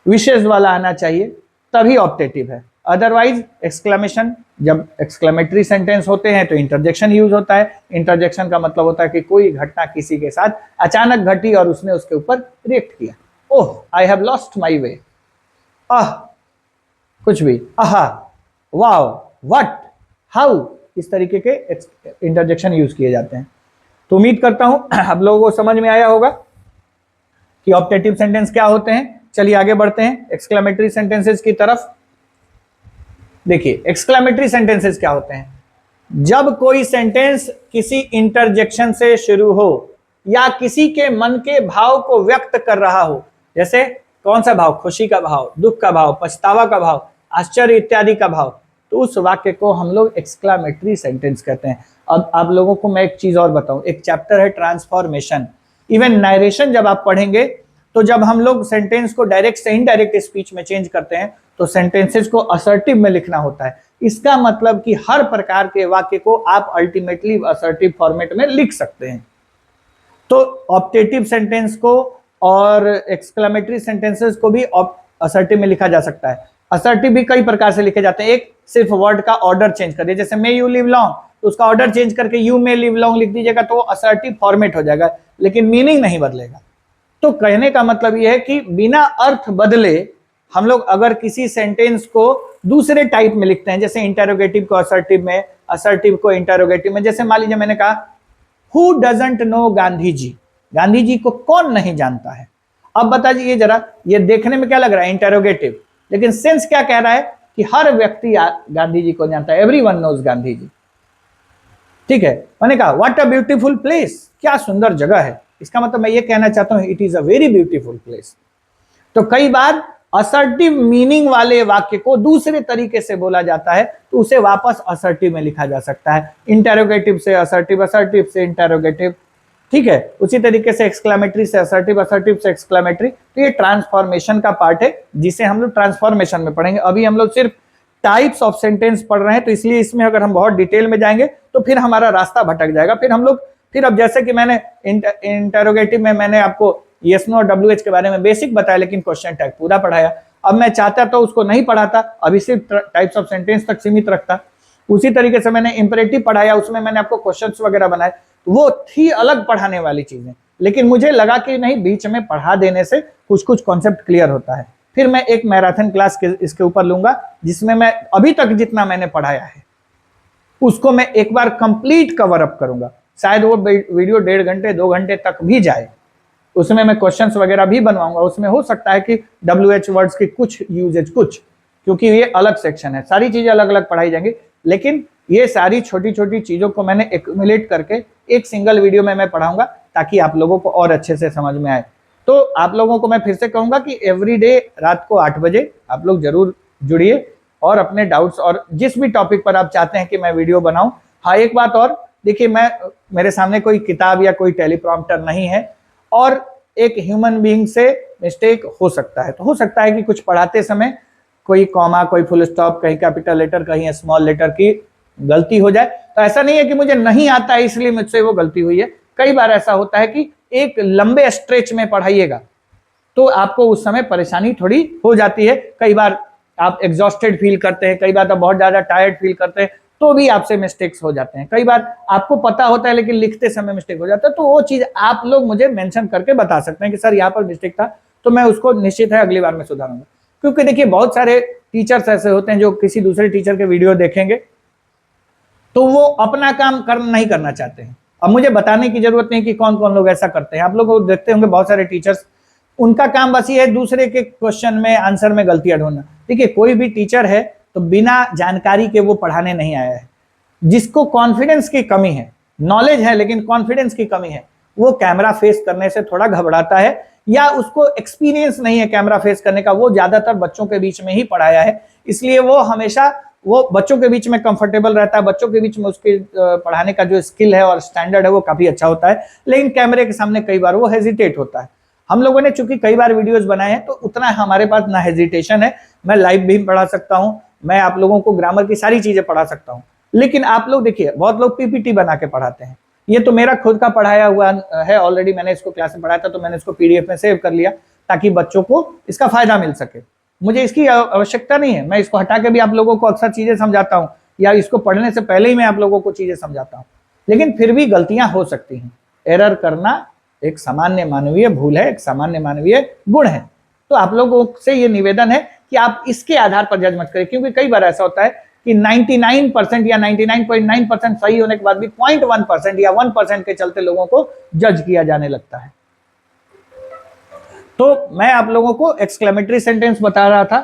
विशेष वाला आना चाहिए, तभी ऑप्टेटिव है। अदरवाइज एक्सक्लेमेशन, जब एक्सक्लेमेटरी सेंटेंस होते हैं तो इंटरजेक्शन यूज होता है। इंटरजेक्शन का मतलब होता है कि कोई घटना किसी के साथ अचानक घटी और उसने उसके ऊपर रिएक्ट किया। ओह, आई हैव लॉस्ट माई वे, आह, कुछ भी, आहा, वाओ, व्हाट, हाउ, इस तरीके के इंटरजेक्शन यूज किए जाते हैं। तो उम्मीद करता हूं आप लोगों को समझ में आया होगा कि ऑप्टेटिव सेंटेंस क्या होते हैं। चलिए आगे बढ़ते हैं एक्सक्लेमेटरी सेंटेंसेस की तरफ। देखिए, एक्सक्लेमेटरी सेंटेंसेस क्या होते हैं, जब कोई सेंटेंस किसी इंटरजेक्शन से शुरू हो या किसी के मन के भाव को व्यक्त कर रहा हो। जैसे कौन सा भाव, खुशी का भाव, दुख का भाव, पछतावा का भाव, आश्चर्य इत्यादि का भाव, तो उस वाक्य को हम लोग एक्सक्लेमेटरी सेंटेंस कहते हैं। अब आप लोगों को मैं एक चीज और बताऊं, एक चैप्टर है ट्रांसफॉर्मेशन। इवन नरेशन जब आप पढ़ेंगे तो जब हम लोग सेंटेंस को डायरेक्ट से इनडायरेक्ट स्पीच में चेंज करते हैं तो सेंटेंसेस को असर्टिव में लिखना होता है। इसका मतलब कि हर प्रकार के वाक्य को आप अल्टीमेटली असर्टिव फॉर्मेट में लिख सकते हैं। तो ऑप्टेटिव सेंटेंस को और एक्सक्लेमेटरी सेंटेंसेस को भी असर्टिव में लिखा जा सकता है। असर्टिव भी कई प्रकार से लिखे जाते हैं। एक, सिर्फ वर्ड का ऑर्डर चेंज कर दिया, जैसे मे यू लिव लॉन्ग, तो उसका ऑर्डर चेंज करके यू मे लिव लॉन्ग लिख दीजिएगा तो असर्टिव फॉर्मेट हो जाएगा, लेकिन मीनिंग नहीं बदलेगा। तो कहने का मतलब यह है कि बिना अर्थ बदले हम लोग अगर किसी सेंटेंस को दूसरे टाइप में लिखते हैं, जैसे इंटरोगेटिव को असर्टिव में, असर्टिव को इंटरोगेटिव में, जैसे मान लीजिए मैंने कहा who doesn't know Gandhi ji, Gandhi ji को कौन नहीं जानता है। अब बता दीजिए जरा, ये देखने में क्या लग रहा है, इंटरोगेटिव, लेकिन सेंस क्या कह रहा है कि हर व्यक्ति गांधी जी को जानता है, एवरीवन नोज गांधी जी। ठीक है, मैंने कहा व्हाट अ ब्यूटीफुल प्लेस, क्या सुंदर जगह है, इसका मतलब मैं ये कहना चाहता हूं it is a very beautiful place. तो कई बार असर्टिव मीनिंग वाले वाक्य को दूसरे तरीके से बोला जाता है तो उसे वापस असर्टिव में लिखा जा सकता है। इंटेरोगेटिव से असर्टिव, असर्टिव से इंटेरोगेटिव, ठीक है। उसी तरीके से एक्सक्लेमेटरी से असर्टिव, असर्टिव से एक्सक्लेमेटरी। तो ये ट्रांसफॉर्मेशन का पार्ट है जिसे हम लोग ट्रांसफॉर्मेशन में पढ़ेंगे। अभी हम लोग सिर्फ टाइप्स ऑफ सेंटेंस पढ़ रहे हैं, तो इसलिए इसमें अगर हम बहुत डिटेल में जाएंगे तो फिर हमारा रास्ता भटक जाएगा। फिर हम लोग अब जैसे कि मैंने इंटेरोगेटिव में मैंने आपको यस नो और WH के बारे में बेसिक बताया, लेकिन क्वेश्चन टैग पूरा पढ़ाया। अब मैं चाहता तो उसको नहीं पढ़ाता, अभी सिर्फ टाइप्स ऑफ सेंटेंस तक सीमित रखता। उसी तरीके से मैंने इंपरेटिव पढ़ाया, उसमें मैंने आपको क्वेश्चंस वगैरह बनाए, तो वो थी अलग पढ़ाने वाली चीजें। लेकिन मुझे लगा कि नहीं, बीच में पढ़ा देने से कुछ कुछ कॉन्सेप्ट क्लियर होता है। फिर मैं एक मैराथन क्लास इसके ऊपर लूंगा जिसमें मैं अभी तक जितना मैंने पढ़ाया है उसको मैं एक बार कंप्लीट कवर अप करूंगा। शायद वो वीडियो 1.5 घंटे 2 घंटे तक भी जाए। उसमें मैं क्वेश्चंस वगैरह भी बनवाऊंगा। उसमें हो सकता है कि WH वर्ड्स की कुछ यूजेज, कुछ, क्योंकि ये अलग सेक्शन है, सारी चीजें अलग अलग पढ़ाई जाएंगी। लेकिन ये सारी छोटी छोटी चीजों को मैंने एक्यूमुलेट करके एक सिंगल वीडियो में मैं पढ़ाऊंगा ताकि आप लोगों को और अच्छे से समझ में आए। तो आप लोगों को मैं फिर से कहूंगा कि एवरीडे रात को 8 बजे आप लोग जरूर जुड़िए और अपने डाउट्स और जिस भी टॉपिक पर आप चाहते हैं कि मैं वीडियो बनाऊं। हाँ, एक बात और, देखिए, मेरे सामने कोई किताब या कोई टेलीप्रॉम्प्टर नहीं है और एक ह्यूमन बीइंग से मिस्टेक हो सकता है। तो हो सकता है कि कुछ पढ़ाते समय कोई कॉमा, कोई फुल स्टॉप, कहीं कैपिटल लेटर, कहीं स्मॉल लेटर की गलती हो जाए। तो ऐसा नहीं है कि मुझे नहीं आता है इसलिए मुझसे वो गलती हुई है। कई बार ऐसा होता है कि एक लंबे स्ट्रेच में पढ़ाइएगा तो आपको उस समय परेशानी थोड़ी हो जाती है। कई बार आप एग्जॉस्टेड फील करते हैं, कई बार आप बहुत ज्यादा टायर्ड फील करते हैं, तो भी आपसे मिस्टेक्स हो जाते हैं। कई बार आपको पता होता है लेकिन लिखते समय मिस्टेक हो जाता है, तो वो चीज आप लोग मुझे मेंशन करके बता सकते हैं कि सर यहाँ पर मिस्टेक था, तो मैं उसको निश्चित है अगली बार में सुधारूंगा। क्योंकि देखिए, बहुत सारे टीचर्स ऐसे होते हैं जो किसी दूसरे टीचर के वीडियो देखेंगे तो वो अपना काम नहीं करना चाहते हैं। अब मुझे बताने की जरूरत नहीं कि कौन कौन लोग ऐसा करते हैं। आप लोग देखते होंगे बहुत सारे टीचर्स, उनका काम बस ये है दूसरे के क्वेश्चन में, आंसर में गलतियां ढूंढना। देखिए, कोई भी टीचर है तो बिना जानकारी के वो पढ़ाने नहीं आया है। जिसको कॉन्फिडेंस की कमी है, नॉलेज है लेकिन कॉन्फिडेंस की कमी है, वो कैमरा फेस करने से थोड़ा घबराता है या उसको एक्सपीरियंस नहीं है कैमरा फेस करने का। वो ज्यादातर बच्चों के बीच में ही पढ़ाया है, इसलिए वो हमेशा वो बच्चों के बीच में कंफर्टेबल रहता है। बच्चों के बीच में उसके पढ़ाने का जो स्किल है और स्टैंडर्ड है वो काफी अच्छा होता है। लेकिन कैमरे के सामने कई बार वो हेजिटेट होता है। हम लोगों ने चूंकि कई बार वीडियोस बनाए हैं तो उतना हमारे पास ना हेजिटेशन है। मैं लाइव भी पढ़ा सकता हूं, मैं आप लोगों को ग्रामर की सारी चीजें पढ़ा सकता हूं। लेकिन आप लोग देखिए, बहुत लोग PPT बना के पढ़ाते हैं। ये तो मेरा खुद का पढ़ाया हुआ है, ऑलरेडी मैंने इसको क्लास में पढ़ाया था, तो मैंने इसको PDF में सेव कर लिया ताकि बच्चों को इसका फायदा मिल सके। मुझे इसकी आवश्यकता नहीं है, मैं इसको हटा के भी आप लोगों को अक्सर चीजें समझाता हूं या इसको पढ़ने से पहले ही मैं आप लोगों को चीजें समझाता हूं। लेकिन फिर भी गलतियां हो सकती हैं। एरर करना एक सामान्य मानवीय भूल है, एक सामान्य मानवीय गुण है। तो आप लोगों से ये निवेदन है कि आप इसके आधार पर जज मत करें, क्योंकि कई बार ऐसा होता है कि 99% या 99.9% सही होने के बाद भी 0.1% या 1% के चलते लोगों को जज किया जाने लगता है। तो मैं आप लोगों को एक्सक्लेमेटरी सेंटेंस बता रहा था।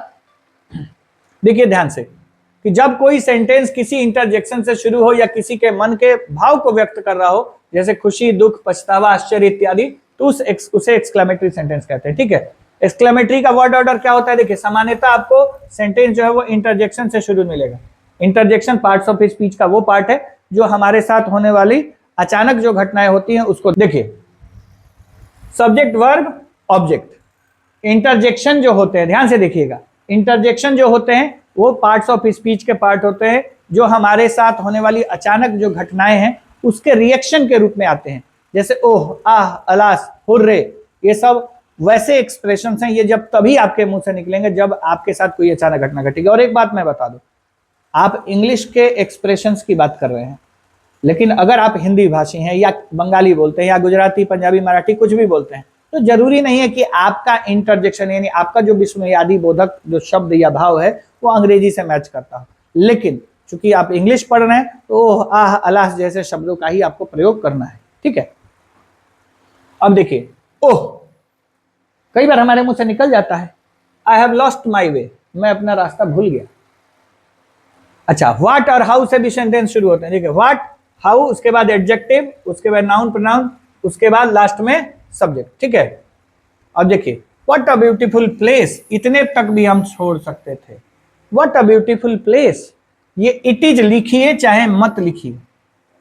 देखिए ध्यान से कि जब कोई सेंटेंस किसी इंटरजेक्शन से शुरू हो या किसी के मन के भाव को व्यक्त कर रहा हो, जैसे खुशी, दुख, पछतावा, आश्चर्य इत्यादि, तो उसे एक्सक्लेमेटरी सेंटेंस कहते हैं। ठीक है, एक्सक्लेमेटरी का वर्ड ऑर्डर क्या होता है? देखिए, सामान्यतः आपको सेंटेंस जो है वो इंटरजेक्शन से शुरू मिलेगा। इंटरजेक्शन पार्ट्स ऑफ स्पीच का वो पार्ट है जो हमारे साथ होने वाली अचानक जो घटनाएं होती हैं उसको, देखिए, सब्जेक्ट, वर्ब, ऑब्जेक्ट, इंटरजेक्शन जो होते हैं, ध्यान से देखिएगा, इंटरजेक्शन जो होते हैं वो पार्ट्स ऑफ स्पीच के पार्ट होते हैं जो हमारे साथ होने वाली अचानक जो घटनाएं हैं उसके रिएक्शन के रूप में आते हैं। जैसे ओह, आह, अलास, हुर्रे, ये सब वैसे एक्सप्रेशंस हैं। ये जब तभी आपके मुंह से निकलेंगे जब आपके साथ कोई अचानक घटना घटेगी। और एक बात मैं बता दूं, आप इंग्लिश के एक्सप्रेशंस की बात कर रहे हैं, लेकिन अगर आप हिंदी भाषी हैं या बंगाली बोलते हैं या गुजराती, पंजाबी, मराठी कुछ भी बोलते हैं, तो जरूरी नहीं है कि आपका इंटरजेक्शन यानी आपका जो विस्मयादि बोधक जो शब्द या भाव है वो अंग्रेजी से मैच करता हो। लेकिन चूंकि आप इंग्लिश पढ़ रहे हैं तो आह, अलास जैसे शब्दों का ही आपको प्रयोग करना है। ठीक है, अब देखिए, ओह कई बार हमारे मुंह से निकल जाता है, आई हैव लॉस्ट माई वे, मैं अपना रास्ता भूल गया। अच्छा, व्हाट और हाउ से भी सेंटेंस शुरू होते हैं। देखिए, व्हाट, हाउ, उसके बाद एडजेक्टिव, उसके बाद नाउन, प्रोनाउन, उसके बाद लास्ट में सब्जेक्ट। ठीक है, अब देखिए, व्हाट अ ब्यूटीफुल प्लेस, इतने तक भी हम छोड़ सकते थे। व्हाट अ ब्यूटीफुल प्लेस, ये इट इज लिखिए चाहे मत लिखिए,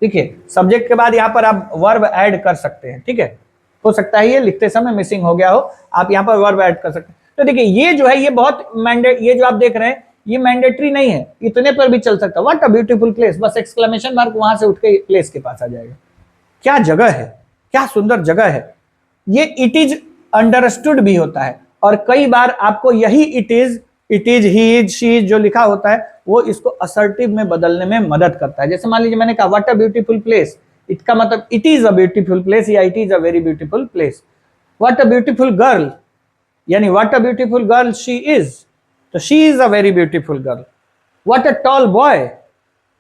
ठीक है। सब्जेक्ट के बाद यहाँ पर आप वर्ब ऐड कर सकते हैं, ठीक है। हो सकता है ये लिखते समय मिसिंग हो गया हो, आप यहाँ पर वर्ब ऐड कर सकते हैं। तो देखिए ये जो है ये बहुत मैंडेट, ये जो आप देख रहे हैं ये मैंडेटरी नहीं है, इतने पर भी चल सकता है। व्हाट अ ब्यूटीफुल प्लेस, बस एक्सक्लेमेशन मार्क वहां से उठ के प्लेस के पास आ जाएगा। क्या जगह है, क्या सुंदर जगह है। ये इट इज अंडरस्टूड भी होता है, और कई बार आपको यही it is, he is, she is जो लिखा होता है वो इसको असर्टिव में बदलने में मदद करता है। जैसे मान लीजिए मैंने कहा व्हाट अ ब्यूटीफुल प्लेस, इसका मतलब it is a beautiful place या it is a very beautiful place. What a beautiful girl, यानी what a beautiful girl she is, तो she is a very beautiful girl. What a tall boy,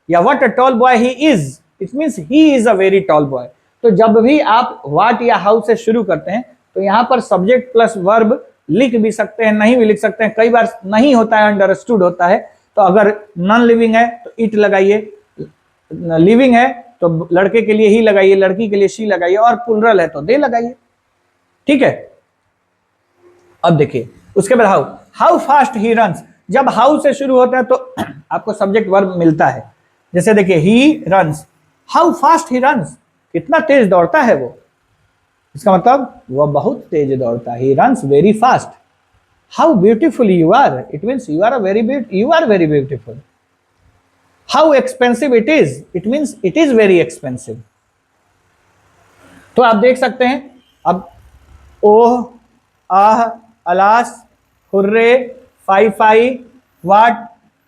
या what a tall boy he is, it means he is a very tall boy. तो जब भी आप व्हाट या हाउ से शुरू करते हैं तो यहां पर सब्जेक्ट प्लस वर्ब लिख भी सकते हैं, नहीं भी लिख सकते हैं। कई बार नहीं होता है, अंडरस्टूड होता है, तो अगर नॉन लिविंग है तो इट लगाइए, लिविंग है तो लड़के के लिए ही लगाइए, लड़की के लिए शी लगाइए, और प्लुरल है तो दे लगाइए, ठीक है। अब देखिए उसके बाद how, how fast he runs, जब हाउ से शुरू होता है तो आपको सब्जेक्ट वर्ब मिलता है। जैसे देखिए he runs, how fast he runs, कितना तेज दौड़ता है वो, इसका मतलब वह बहुत तेज दौड़ता है। He runs very fast. How beautiful you are, it means you are a very you are very beautiful. How expensive it means it is very expensive. तो आप देख सकते हैं अब oh, ah, alas, hurray, fie fie, what,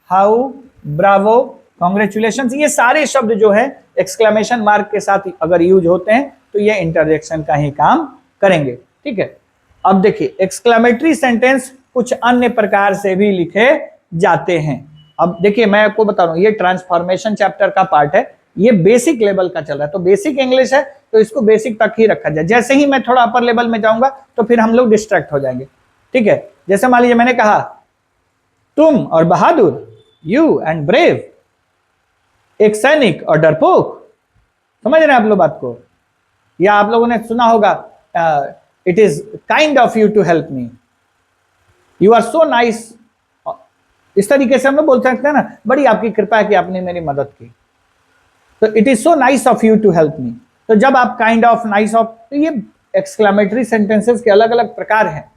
how, bravo, congratulation, ये सारे शब्द जो है एक्सक्लेमेशन मार्क के साथ अगर यूज होते हैं तो ये इंटरजेक्शन का ही काम करेंगे, ठीक है। अब देखिए एक्सक्लेमेटरी सेंटेंस कुछ अन्य प्रकार से भी लिखे जाते हैं। अब देखिए मैं आपको बता रहा हूं ये ट्रांसफॉर्मेशन चैप्टर का पार्ट है, ये बेसिक लेवल का चल रहा है, तो बेसिक इंग्लिश है तो इसको बेसिक तक ही रखा जाए। जैसे ही मैं थोड़ा अपर लेवल में जाऊंगा तो फिर हम लोग डिस्ट्रैक्ट हो जाएंगे, ठीक है। जैसे मान लीजिए मैंने कहा तुम और बहादुर, यू एंड ब्रेव, एक सैनिक और डरपोक, समझ रहे हैं आप लोग बात को। या आप लोगों ने सुना होगा it is kind of you to help me, you are so nice, इस तरीके से हम लोग बोल सकते हैं ना, बड़ी आपकी कृपा है कि आपने मेरी मदद की, तो it is so nice of you to help me. तो जब आप काइंड ऑफ, नाइस ऑफ, तो ये एक्सक्लेमेटरी सेंटेंसेस के अलग अलग प्रकार हैं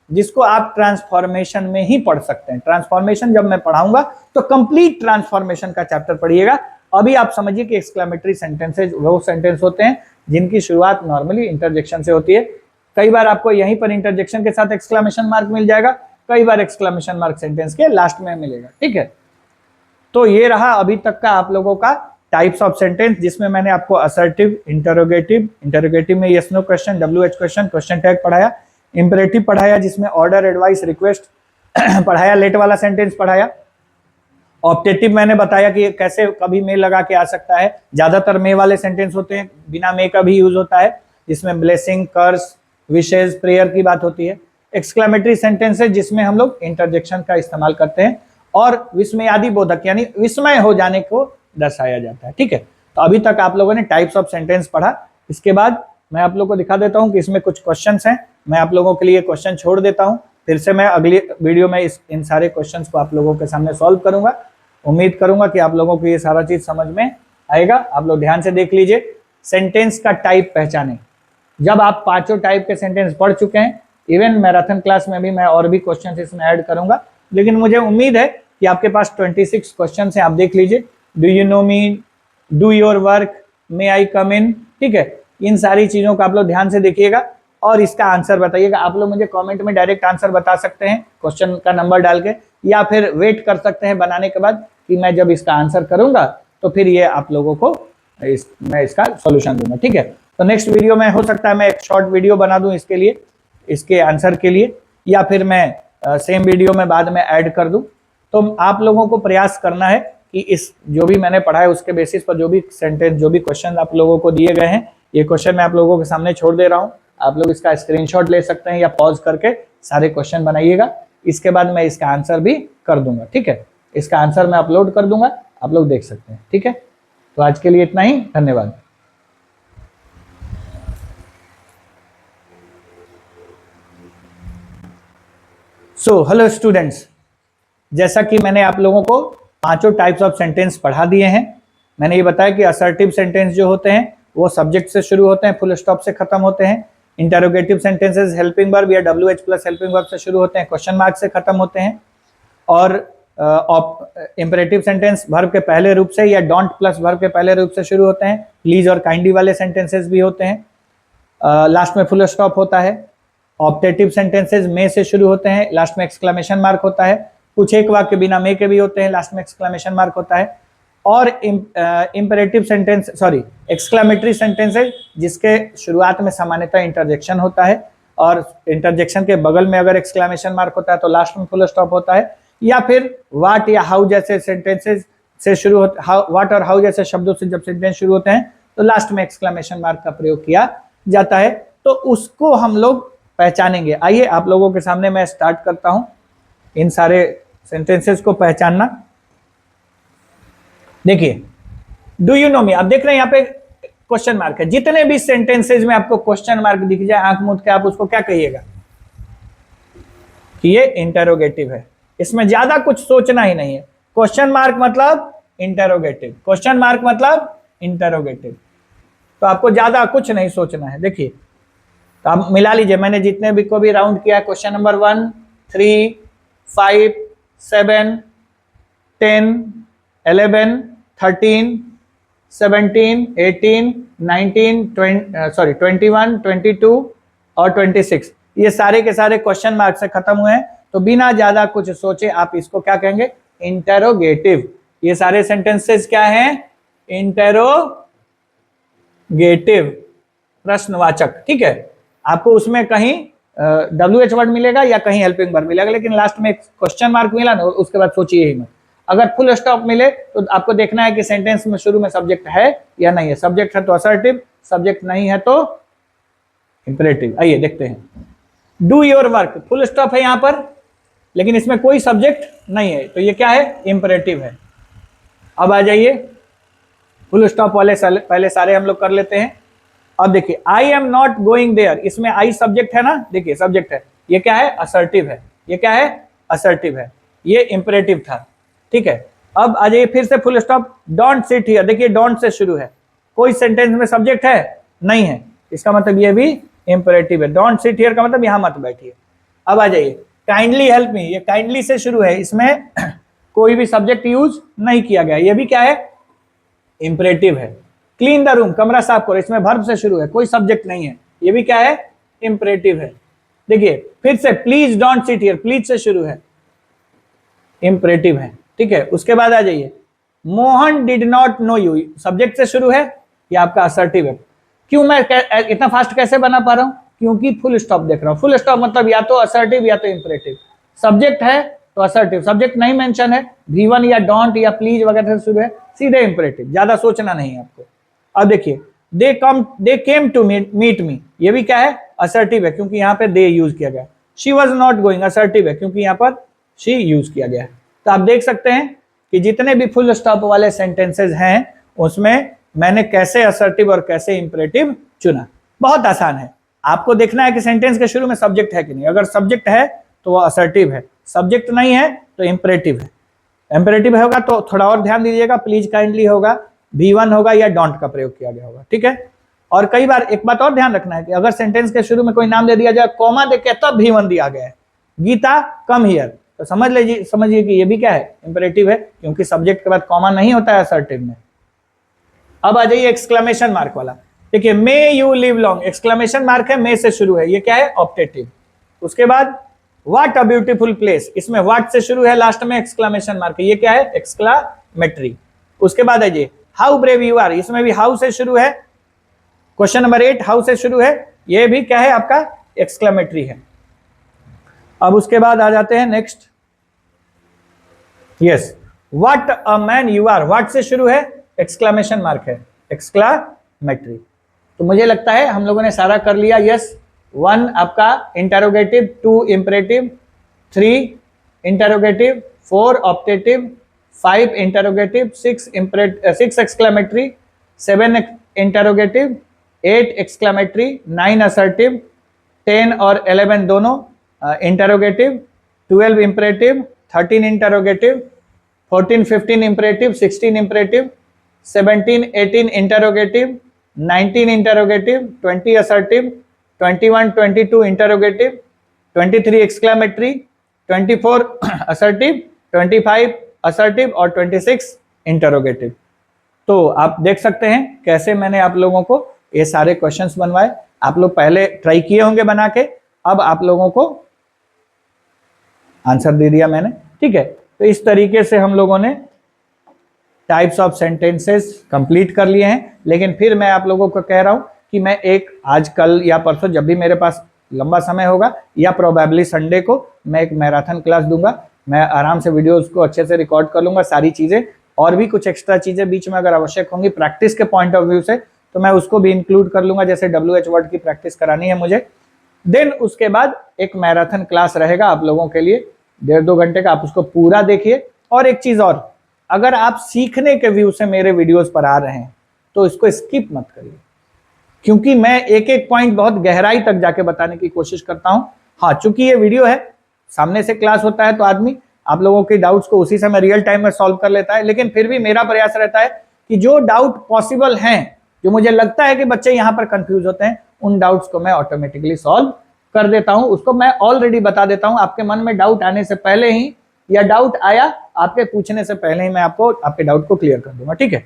जिसको आप ट्रांसफॉर्मेशन में ही पढ़ सकते हैं। ट्रांसफॉर्मेशन जब मैं पढ़ाऊंगा तो कंप्लीट ट्रांसफॉर्मेशन का चैप्टर पढ़िएगा। अभी आप समझिए कि एक्सक्लेमेटरी सेंटेंसेज वो सेंटेंस होते हैं जिनकी शुरुआत नॉर्मली इंटरजेक्शन से होती है। कई बार आपको यहीं पर इंटरजेक्शन के साथ एक्सक्लेमेशन मार्क मिल जाएगा, कई बार एक्सक्लेमेशन मार्क सेंटेंस के लास्ट में मिलेगा, ठीक है। तो ये रहा अभी तक का आप लोगों का टाइप्स ऑफ सेंटेंस, जिसमें मैंने आपको असर्टिव, इंटरोगेटिव, इंटरोगेटिव में yes no question, WH question, question tag पढ़ाया, इंपरेटिव पढ़ाया जिसमें ऑर्डर, एडवाइस, रिक्वेस्ट पढ़ाया, लेट वाला सेंटेंस पढ़ाया, ऑप्टेटिव मैंने बताया कि कैसे कभी मे लगा के आ सकता है, ज्यादातर मे वाले सेंटेंस होते हैं, बिना मे का भी यूज होता है जिसमें ब्लेसिंग, कर्स, विशेष, प्रेयर की बात होती है। एक्सक्लेमेटरी सेंटेंस है जिसमें हम लोग इंटरजेक्शन का इस्तेमाल करते हैं, और विस्मयादि बोधक यानी विस्मय हो जाने को दर्शाया जाता है, ठीक है। तो अभी तक आप लोगों ने टाइप्स ऑफ सेंटेंस पढ़ा। इसके बाद मैं आप लोगों को दिखा देता हूं कि इसमें कुछ क्वेश्चंस हैं, मैं आप लोगों के लिए क्वेश्चन छोड़ देता हूं, फिर से मैं अगली वीडियो में इन सारे क्वेश्चंस को आप लोगों के सामने सॉल्व करूंगा। उम्मीद करूंगा कि आप लोगों को ये सारा चीज समझ में आएगा। आप लोग ध्यान से देख लीजिए। सेंटेंस का टाइप पहचाने, जब आप पांचों टाइप के सेंटेंस पढ़ चुके हैं, इवन मैराथन क्लास में भी मैं और भी क्वेश्चन इसमें ऐड करूंगा, लेकिन मुझे उम्मीद है कि आपके पास 26 क्वेश्चन हैं। आप देख लीजिए, do you know me, do your work, may I come in, ठीक है। इन सारी चीजों को आप लोग ध्यान से देखिएगा और इसका आंसर बताइएगा। आप लोग मुझे कमेंट में डायरेक्ट आंसर बता सकते हैं क्वेश्चन का नंबर डाल के, या फिर वेट कर सकते हैं बनाने के बाद कि मैं जब इसका आंसर करूंगा तो फिर ये आप लोगों को मैं इसका सॉल्यूशन दूंगा, ठीक है। तो नेक्स्ट वीडियो में हो सकता है मैं एक शॉर्ट वीडियो बना दूं इसके लिए, इसके आंसर के लिए, या फिर मैं सेम वीडियो में बाद में ऐड कर दूं। तो आप लोगों को प्रयास करना है कि इस जो भी मैंने पढ़ा है उसके बेसिस पर जो भी सेंटेंस, जो भी क्वेश्चन आप लोगों को दिए गए हैं, ये क्वेश्चन मैं आप लोगों के सामने छोड़ दे रहा हूं। आप लोग इसका स्क्रीनशॉट ले सकते हैं या पॉज करके सारे क्वेश्चन बनाइएगा। इसके बाद मैं इसका आंसर भी कर दूंगा, ठीक है। इसका आंसर मैं अपलोड कर दूंगा, आप लोग देख सकते हैं, ठीक है। तो आज के लिए इतना ही, धन्यवाद। सो हेलो स्टूडेंट्स, जैसा कि मैंने आप लोगों को पांचों टाइप्स ऑफ सेंटेंस पढ़ा दिए हैं। मैंने ये बताया कि असर्टिव सेंटेंस जो होते हैं वो सब्जेक्ट से शुरू होते हैं, फुल स्टॉप से खत्म होते हैं। इंटरोगेटिव सेंटेंसेस हेल्पिंग वर्ब या WH प्लस हेल्पिंग वर्ब से शुरू होते हैं, क्वेश्चन मार्क से खत्म होते हैं। और इंपरेटिव सेंटेंस वर्ब के पहले रूप से या डोंट प्लस वर्ब के पहले रूप से शुरू होते हैं। प्लीज और काइंडली वाले सेंटेंसेस भी होते हैं, लास्ट में फुल स्टॉप होता है। ऑप्टेटिव सेंटेंसेस में से शुरू होते हैं, लास्ट में एक्सक्लेमेशन मार्क होता है। कुछ एक वाक्य बिना में के भी होते हैं, लास्ट में एक्सक्लेमेशन मार्क होता है। और इंपेरेटिव सेंटेंस एक्सक्लेमेटरी सेंटेंसेस जिसके शुरुआत में सामान्यतः इंटरजेक्शन होता है और इंटरजेक्शन के बगल में अगर एक्सक्लेमेशन मार्क होता है तो लास्ट में फुल स्टॉप होता है। या फिर वाट या हाउ जैसे सेंटेंसेस से शुरू होते, वाट और हाउ जैसे शब्दों से जब सेंटेंस शुरू होते हैं तो लास्ट में एक्सक्लेमेशन मार्क का प्रयोग किया जाता है। तो उसको हम लोग पहचानेंगे। आइए आप लोगों के सामने मैं स्टार्ट करता हूं इन सारे सेंटेंसेस को पहचानना। देखिए, डू यू नो मी, आप देख रहे हैं यहाँ पे क्वेश्चन मार्क है। जितने भी सेंटेंसेस में आपको क्वेश्चन मार्क दिख जाए आंख मूंद के, आप उसको क्या कहिएगा कि ये इंटरोगेटिव है। इसमें ज्यादा कुछ सोचना ही नहीं है। क्वेश्चन मार्क मतलब इंटरोगेटिव, क्वेश्चन मार्क मतलब इंटरोगेटिव, तो आपको ज्यादा कुछ नहीं सोचना है। देखिए, तो आप मिला लीजिए, मैंने जितने भी को भी राउंड किया है, क्वेश्चन नंबर 1, 3, 5, 7, 10, 11, 13, 17, 18, 19, 21, 22 और 26, ये सारे के सारे क्वेश्चन मार्क से खत्म हुए हैं। तो बिना ज्यादा कुछ सोचे आप इसको क्या कहेंगे, इंटरोगेटिव। ये सारे सेंटेंसेस क्या हैं, इंटरोगेटिव, प्रश्नवाचक। ठीक है, आपको उसमें कहीं WH वर्ड मिलेगा या कहीं हेल्पिंग वर्ब मिलेगा, लेकिन लास्ट में क्वेश्चन मार्क मिला ना, उसके बाद सोचिए ही मत। अगर फुल स्टॉप मिले तो आपको देखना है कि सेंटेंस में शुरू में सब्जेक्ट है या नहीं है। सब्जेक्ट है तो असर्टिव, सब्जेक्ट नहीं है तो इंपेरेटिव। आइए देखते हैं। Do your work, full stop है यहां पर, लेकिन इसमें कोई सब्जेक्ट नहीं है, तो ये क्या है, इंपेरेटिव है। अब आ जाइए, फुल स्टॉप वाले पहले सारे हम लोग कर लेते हैं। अब देखिए, I am not going there, इसमें आई सब्जेक्ट है ना, देखिए सब्जेक्ट है, ये क्या है, असर्टिव है। ये क्या है, असर्टिव है, ये इंपेरेटिव था। ठीक है, अब आ जाइए फिर से full stop. Don't sit here, देखिए डोंट से शुरू है, कोई सेंटेंस में सब्जेक्ट है नहीं है, इसका मतलब ये भी इंपेरेटिव है। डोंट सिट हियर का मतलब यहां मत बैठिए। अब आ जाइए, काइंडली हेल्प मी, ये काइंडली से शुरू है, इसमें कोई भी सब्जेक्ट यूज नहीं किया गया, ये भी क्या है, इंपेरेटिव है। क्लीन द रूम, कमरा साफ करो, इसमें वर्ब से शुरू है, कोई सब्जेक्ट नहीं है, ये भी क्या है, इंपेरेटिव है। देखिए फिर से, please don't sit here, please से शुरू है, इंपेरेटिव है। ठीक है, उसके बाद आ जाइए, Mohan did not know you, subject से शुरू है, ये आपका असर्टिव है। क्यों मैं इतना फास्ट कैसे बना पा रहा हूं, क्योंकि फुल स्टॉप देख रहा हूं। फुल स्टॉप मतलब या तो असर्टिव या तो इंपेरेटिव। सब्जेक्ट है तो असर्टिव, सब्जेक्ट नहीं मेंशन है, V1 या डोंट या प्लीज वगैरह से शुरू है, सीधे इंपेरेटिव, ज्यादा सोचना नहीं है आपको। अब देखिए, दे केम टू मीट मी, ये भी क्या है, असर्टिव है, क्योंकि यहाँ पे दे यूज किया गया। She was not going, assertive है, क्योंकि यहाँ पर शी यूज किया गया है। तो आप देख सकते हैं कि जितने भी फुल स्टॉप वाले सेंटेंसेस हैं उसमें मैंने कैसे असर्टिव और कैसे इंपेरेटिव चुना। बहुत आसान है, आपको देखना है कि सेंटेंस के शुरू में सब्जेक्ट है कि नहीं। अगर सब्जेक्ट है तो वो असर्टिव है, सब्जेक्ट नहीं है तो इंपेरेटिव है। इंपेरेटिव होगा तो थोड़ा और ध्यान दीजिएगा, प्लीज काइंडली होगा, V1 होगा या डोंट का प्रयोग किया गया होगा। ठीक है, और कई बार एक बात और ध्यान रखना है कि अगर सेंटेंस के शुरू में कोई नाम दे दिया जाए, कॉमा देके तब V1 दिया गया है, गीता कम हियर, तो समझिए कि ये भी क्या है, इंपेरेटिव है, क्योंकि सब्जेक्ट के बाद कॉमा नहीं होता है असर्टिव में। अब आ जाइए एक्सक्लेमेशन मार्क वाला। देखिए, may you live long, exclamation mark है, मे से शुरू है, ये क्या है, ऑप्टेटिव। उसके बाद व्हाट अ ब्यूटीफुल प्लेस, इसमें व्हाट से शुरू है, लास्ट में एक्सक्लेमेशन मार्क है, ये क्या है, एक्सक्लेमेटरी। उसके बाद आ जाइए, हाउ ब्रेव यू आर, इसमें भी हाउ से शुरू है, क्वेश्चन नंबर 8 हाउ से शुरू है, ये भी क्या है, आपका एक्सक्लेमेटरी है। अब उसके बाद आ जाते हैं next, yes, what a man you are, what से शुरू है, एक्सक्लेमेशन मार्क है, एक्सक्लेमेटरी। तो मुझे लगता है हम लोगों ने सारा कर लिया। यस, 1 आपका interrogative, 2 imperative, 3 interrogative, 4 optative, 5 interrogative, 6 exclamatory, 7 interrogative, 8 exclamatory, 9 assertive, 10 और 11 दोनों interrogative, 12 imperative, 13 interrogative, 14 15 imperative, 16 imperative, 17 18 interrogative, 19 interrogative, 20 assertive, 21 22 interrogative, 23 exclamatory, 24 assertive, 25 assertive और 26 interrogative। तो आप देख सकते हैं कैसे मैंने आप लोगों को ये सारे क्वेश्चंस बनवाए। आप लोग पहले ट्राई किए होंगे बना के, अब आप लोगों को आंसर दे दिया मैंने, ठीक है। तो इस तरीके से हम लोगों ने टाइप्स ऑफ सेंटेंसेस कंप्लीट कर लिए हैं। लेकिन फिर मैं आप लोगों को कह रहा हूं कि मैं एक आज कल या परसों जब भी मेरे पास लंबा समय होगा या प्रोबेबली संडे को मैं एक मैराथन क्लास दूंगा। मैं आराम से वीडियोस को अच्छे से रिकॉर्ड कर लूंगा, सारी चीजें और भी कुछ एक्स्ट्रा चीजें बीच में अगर आवश्यक होंगी प्रैक्टिस के पॉइंट ऑफ व्यू से तो मैं उसको भी इंक्लूड कर लूंगा। जैसे WH वर्ड की प्रैक्टिस करानी है मुझे, देन उसके बाद एक मैराथन क्लास रहेगा आप लोगों के लिए 1.5-2 घंटे का, आप उसको पूरा देखिए। और एक चीज और, अगर आप सीखने के व्यू से मेरे वीडियोस पर आ रहे हैं तो इसको स्किप मत करिए, क्योंकि मैं एक एक पॉइंट बहुत गहराई तक जाके बताने की कोशिश करता हूं। हाँ, चूंकि ये वीडियो है, सामने से क्लास होता है तो आदमी आप लोगों के डाउट्स को उसी समय रियल टाइम में सॉल्व कर लेता है, लेकिन फिर भी मेरा प्रयास रहता है कि जो डाउट पॉसिबल हैं, जो मुझे लगता है कि बच्चे यहाँ पर कंफ्यूज होते हैं, उन डाउट्स को मैं ऑटोमेटिकली सॉल्व कर देता हूं। उसको मैं ऑलरेडी बता देता हूं आपके मन में डाउट आने से पहले ही, या डाउट आया आपके पूछने से पहले ही मैं आपको आपके डाउट को क्लियर कर दूंगा, ठीक है।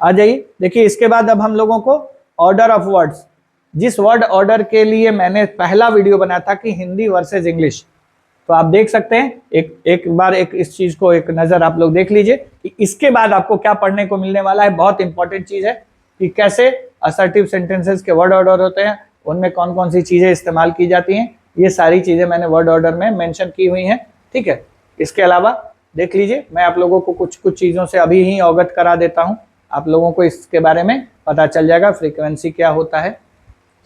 आ जाइए, देखिए इसके बाद अब हम लोगों को ऑर्डर ऑफ वर्ड्स, जिस वर्ड ऑर्डर के लिए मैंने पहला वीडियो बनाया था कि हिंदी वर्सेस इंग्लिश, तो आप देख सकते हैं एक बार इस चीज को एक नजर आप लोग देख लीजिए कि इसके बाद आपको क्या पढ़ने को मिलने वाला है। बहुत इंपॉर्टेंट चीज है कि कैसे असर्टिव सेंटेंसेस के वर्ड ऑर्डर होते हैं, उनमें कौन कौन सी चीजें इस्तेमाल की जाती हैं, ये सारी चीजें मैंने वर्ड ऑर्डर में मेंशन की हुई हैं, ठीक है। इसके अलावा देख लीजिए, मैं आप लोगों को कुछ कुछ चीजों से अभी ही अवगत करा देता हूं, आप लोगों को इसके बारे में पता चल जाएगा, फ्रीक्वेंसी क्या होता है,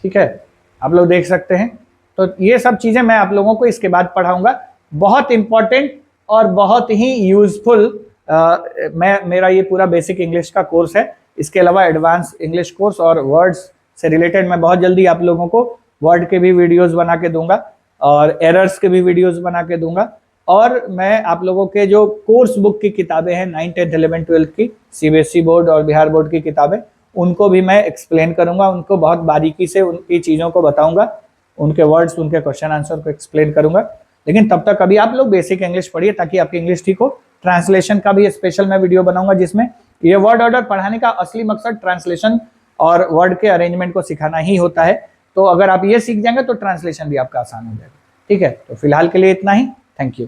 ठीक है। आप लोग देख सकते हैं, तो ये सब चीजें मैं आप लोगों को इसके बाद पढ़ाऊंगा। बहुत इंपॉर्टेंट और बहुत ही यूजफुल मेरा ये पूरा बेसिक इंग्लिश का कोर्स है। इसके अलावा एडवांस इंग्लिश कोर्स और वर्ड्स से रिलेटेड मैं बहुत जल्दी आप लोगों को वर्ड के भी वीडियोस बना के दूंगा और एरर्स के भी वीडियोस बना के दूंगा। और मैं आप लोगों के जो कोर्स बुक की किताबें हैं 9, 10, 11, 12 की CBSE बोर्ड और बिहार बोर्ड की किताबें, उनको भी मैं एक्सप्लेन करूंगा, उनको बहुत बारीकी से उनकी चीज़ों को बताऊंगा, उनके वर्ड्स, उनके क्वेश्चन आंसर को एक्सप्लेन करूंगा। लेकिन तब तक अभी आप लोग बेसिक इंग्लिश पढ़िए ताकि आपकी इंग्लिश ठीक हो। ट्रांसलेशन का भी स्पेशल मैं वीडियो बनाऊंगा, जिसमें ये वर्ड ऑर्डर पढ़ाने का असली मकसद ट्रांसलेशन और वर्ड के अरेंजमेंट को सिखाना ही होता है। तो अगर आप ये सीख जाएंगे तो ट्रांसलेशन भी आपका आसान हो जाएगा, ठीक है। तो फिलहाल के लिए इतना ही, थैंक यू।